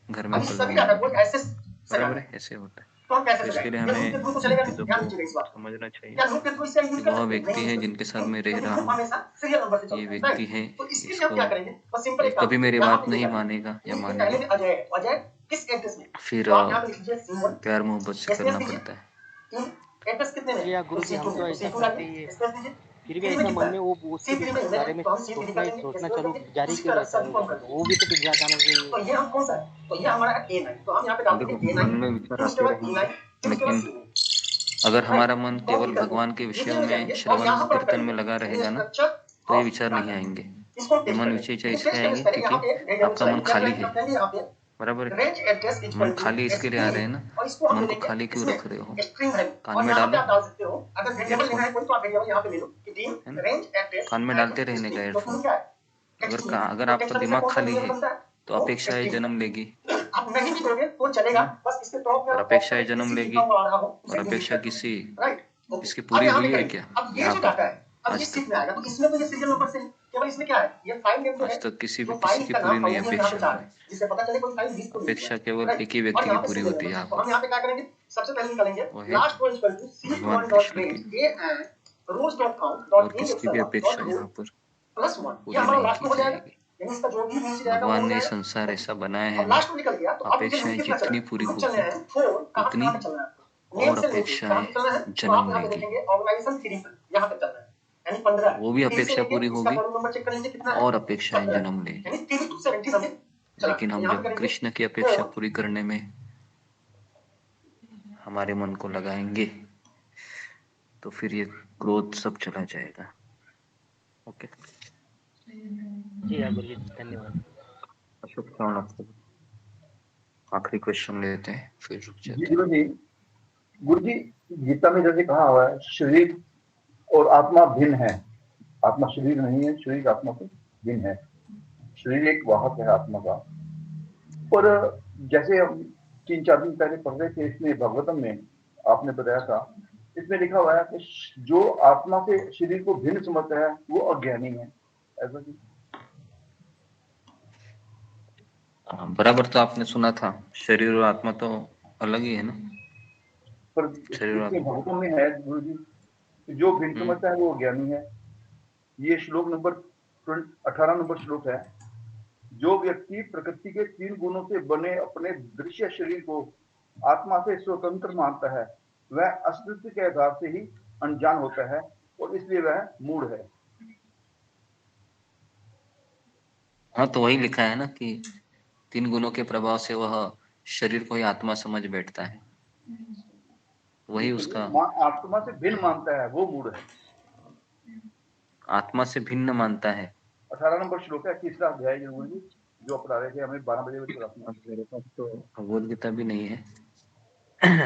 घर में बराबर है, ऐसे होता है। तो इसके लिए हमें चीजों को समझना चाहिए कि वह व्यक्ति है जिनके साथ मैं रह रहा हूँ, ये व्यक्ति है, इसको ये कभी मेरी बात नहीं मानेगा या मानेगा, फिर प्यार मोहब्बत से करना पड़ता है। गुरु जी हम तो ऐसा करते ही है, फिर भी ऐसा मन में वो उसके बारे में सोचना चलो जारी क्यों रहता है? वो भी तो जाना चाहिए। देखो, मन में विचार आते रहेंगे, लेकिन अगर हमारा मन केवल भगवान के विषयों में श्रवण कीर्तन में लगा रहेगा ना, तो ये विचार नहीं आएंगे। ये मन विषय इसलिए आएंगे क्योंकि आपका मन खाली है, बराबर है। मन खाली इसके लिए आ रहे हैं ना, मन को खाली क्यों रख रहे हो? कान में डालो एयरफोन, कान में डालते रहने का एयरफोन। अगर आपका दिमाग खाली है तो अपेक्षाएं जन्म लेगी, आप नहीं भी दोगे तो चलेगा, बस इसके टॉप में और आप अपेक्षाएं ऑप्शन जन्म किसी लेगी, लिखा हुआ आ रहा हो, और उसे delete अपेक्षा कर दो। किसी राइट, इसकी अब पूरी यहाँ हुई पे है करेंगे। क्या अब ये यहाँ जो पर? डाटा है, अब आज इस तक सीट में आएगा, तो इसमें तो ये सीरियल नंबर से है, केवल इसमें क्या है, ये फाइल नेम जो है, आज तक किसी जो भी फाइल किसी की का पूरी नाम नहीं फाइल यहाँ पे अपेक्षा। 4 है, जिससे पता चले कोई फाइल मिस तो नहीं हुआ अपेक्षा है। केवल राइट, एक ही और व्यक्ति की यहाँ पे पूरी serial होती है number। यहाँ तो हम पर, यहाँ पे क्या करेंगे, सबसे पहले निकालेंगे वो है लास्ट रो इक्वल टू भगवान c1 कृष्ण डॉट की, rate a and rows dot count और डॉट किसकी भी अपेक्षा यहाँ पर प्लस 1, ये पूरी हमारा नहीं लास्ट की में हो जाएगा, जाएगी। यानी इसका जो भी नीचे जाएगा वो भगवान हो ने जाएगा। संसार ऐसा बनाया है अब ना, लास्ट में निकल गया, तो अब मुझे अपेक्षाएं लूप कितना चलना जितनी है, पूरी लूप चलने होगी हैं 4, कहाँ से उतनी कहाँ तक चलना है आपको, नेम और से लेके कहाँ अपेक्षाएं तक चलना है, तो आप जन्म यहाँ पे लेगी, देखेंगे ऑर्गेनाइजेशन थ्री पर यहाँ तक चलना है, यानी 15 वो भी 3 से अपेक्षा लेके पूरी इसका होगी फोन नंबर चेक कर लीजिए कितना है, और अपेक्षाएं 17 जन्म लेगी। यानी 3 to 17 हमें चला। लेकिन हम यहाँ पे जब करेंगे कृष्ण की अपेक्षा 4, पूरी करने में हमारे मन को लगाएंगे तो फिर ये क्रोध सब चला जाएगा। ओके, जी हाँ गुरु जी, धन्यवाद। अशोक श्रावण आपको आखिरी क्वेश्चन लेते हैं फिर रुक जी जाते हैं। गुरु जी गीता में जैसे कहा हुआ है शरीर और आत्मा भिन्न है, आत्मा शरीर नहीं है, शरीर आत्मा से भिन्न है, शरीर एक वाहक है आत्मा का। और जैसे हम 3-4 दिन पहले पढ़ रहे थे इसमें भागवतम में आपने बताया था, इसमें लिखा हुआ है कि जो आत्मा से शरीर को भिन्न समझता है वो अज्ञानी है, ऐसा कि बराबर तो आपने सुना था, शरीर और आत्मा तो अलग ही है ना। पर शरीर और इसमें आत्मा भागवतम में है गुरु जी, जो भिन्न समझता है वो अज्ञानी है। ये श्लोक नंबर 18 नंबर श्लोक है। जो व्यक्ति प्रकृति के 3 गुणों से बने अपने दृश्य शरीर को आत्मा से स्वतंत्र मानता है, वह अस्तित्व के आधार से ही अनजान होता है और इसलिए वह मूढ़ है। हाँ, तो वही लिखा है ना कि 3 गुणों के प्रभाव से वह शरीर को ही आत्मा समझ बैठता है, वही उसका आत्मा से भिन्न मानता है वो मूढ़ है। आत्मा से भिन्न मानता है। 18 नंबर श्लोक है, तीसरा अध्याय गुरु जी जो पढ़ा रहे थे हमें 12 बजे मेरे पास तो भगवद गीता भी नहीं है।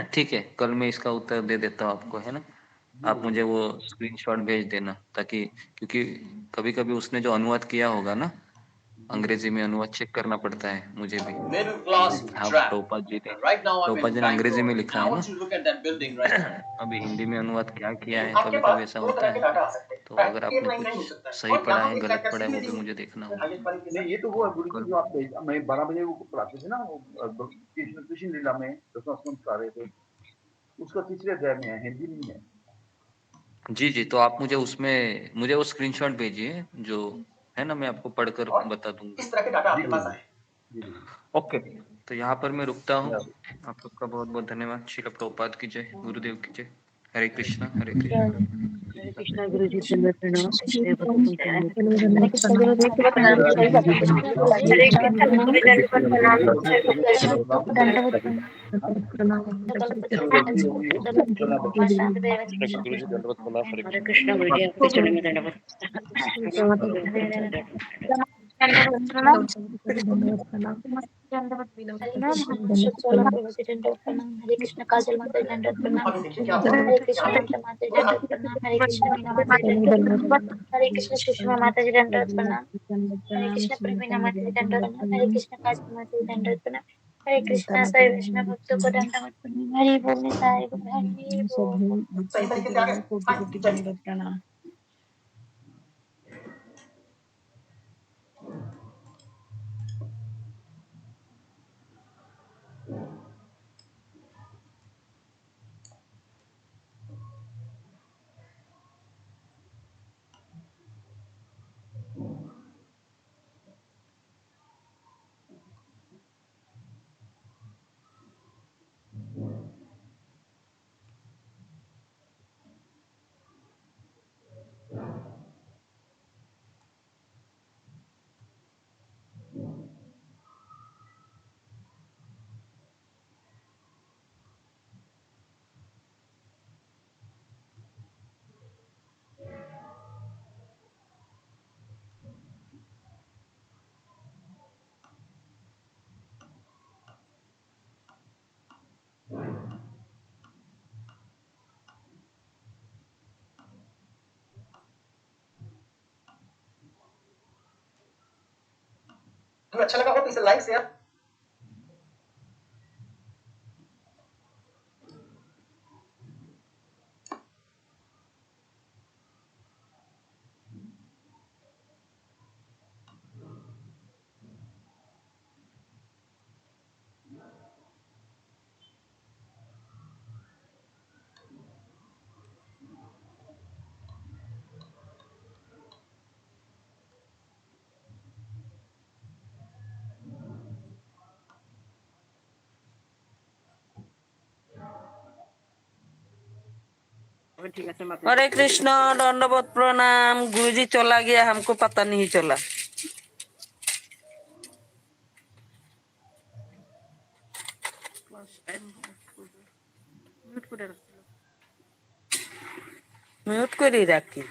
ठीक है, कल मैं इसका उत्तर दे देता हूँ आपको, है ना। आप मुझे वो स्क्रीनशॉट भेज देना, ताकि क्योंकि कभी कभी उसने जो अनुवाद किया होगा ना, अंग्रेजी में अनुवाद चेक करना पड़ता है मुझे भी। हाँ, प्रभुपाद जी ने अंग्रेजी में लिखा है ना, अभी हिंदी में अनुवाद क्या किया है, आपके कभी पास कभी ऐसा 2 होता तरह के है। डाटा आ सकते हैं, तो राइट, अगर एक आपने लाइन नहीं हो कुछ सकता, सही और पढ़ा यहाँ है, पे क्या गलत पढ़ा है, वो भी कैपेसिटी मुझे देखना होगा। हाईएस्ट क्वालिफिकेशन नहीं, ये तो वो है गुरु जी जो आप मैं 12 बजे वो पढ़ाते थे ना, वो कृष्ण लीला में 10वां स्कंद पढ़ा रहे थे, उसका तीसरे अध्याय में है, हिंदी में है। जी जी, तो आप मुझे वो स्क्रीनशॉट भेजिए जो है ना, मैं आपको पढ़कर बता दूंगा। इस तरह के डाटा आपके पास आए। ओके, तो यहाँ पर मैं रुकता हूँ। आप सबका बहुत बहुत धन्यवाद। श्रील प्रभुपाद की जय, गुरुदेव की जय। हरे कृष्णा हरे कृष्णा। हरे कृष्णा गुरु जी, दंडवत प्रणाम। शिव भक्तों को हरे कृष्ण गुरुदेव को प्रणाम, जय श्री कृष्ण गुरुदेव को प्रणाम, दंडवत प्रणाम, जय दंडवत प्रणाम, शांति देव गुरु जी दंडवत प्रणाम। हरे कृष्णा गुरु जी, आपके चरणों में दंडवत। दंडवत प्रणाम, दंडवत प्रणाम, हरे कृष्ण काजल माता दंडवत प्रणाम, हरे कृष्ण मंत्र माता दंडवत प्रणाम, हरे कृष्ण मीना माता दंडवत प्रणाम, हरे कृष्ण सुषमा माता जी दंडवत प्रणाम, हरे कृष्ण प्रवीणा माता जी दंडवत प्रणाम, हरे कृष्ण काजल माता जी दंडवत प्रणाम, हरे कृष्ण साई विष्णु भक्तों को दंडवत प्रणाम, हरि बोल साई बोल, हरि बोल। सही तरीके से आ गए, कोटि दंडवत प्रणाम। वीडियो अच्छा लगा हो तो इसे लाइक शेयर हरे कृष्ण दंडवत प्रणाम। गुरुजी चला गया, हमको पता नहीं चला। म्यूट করে রাখি।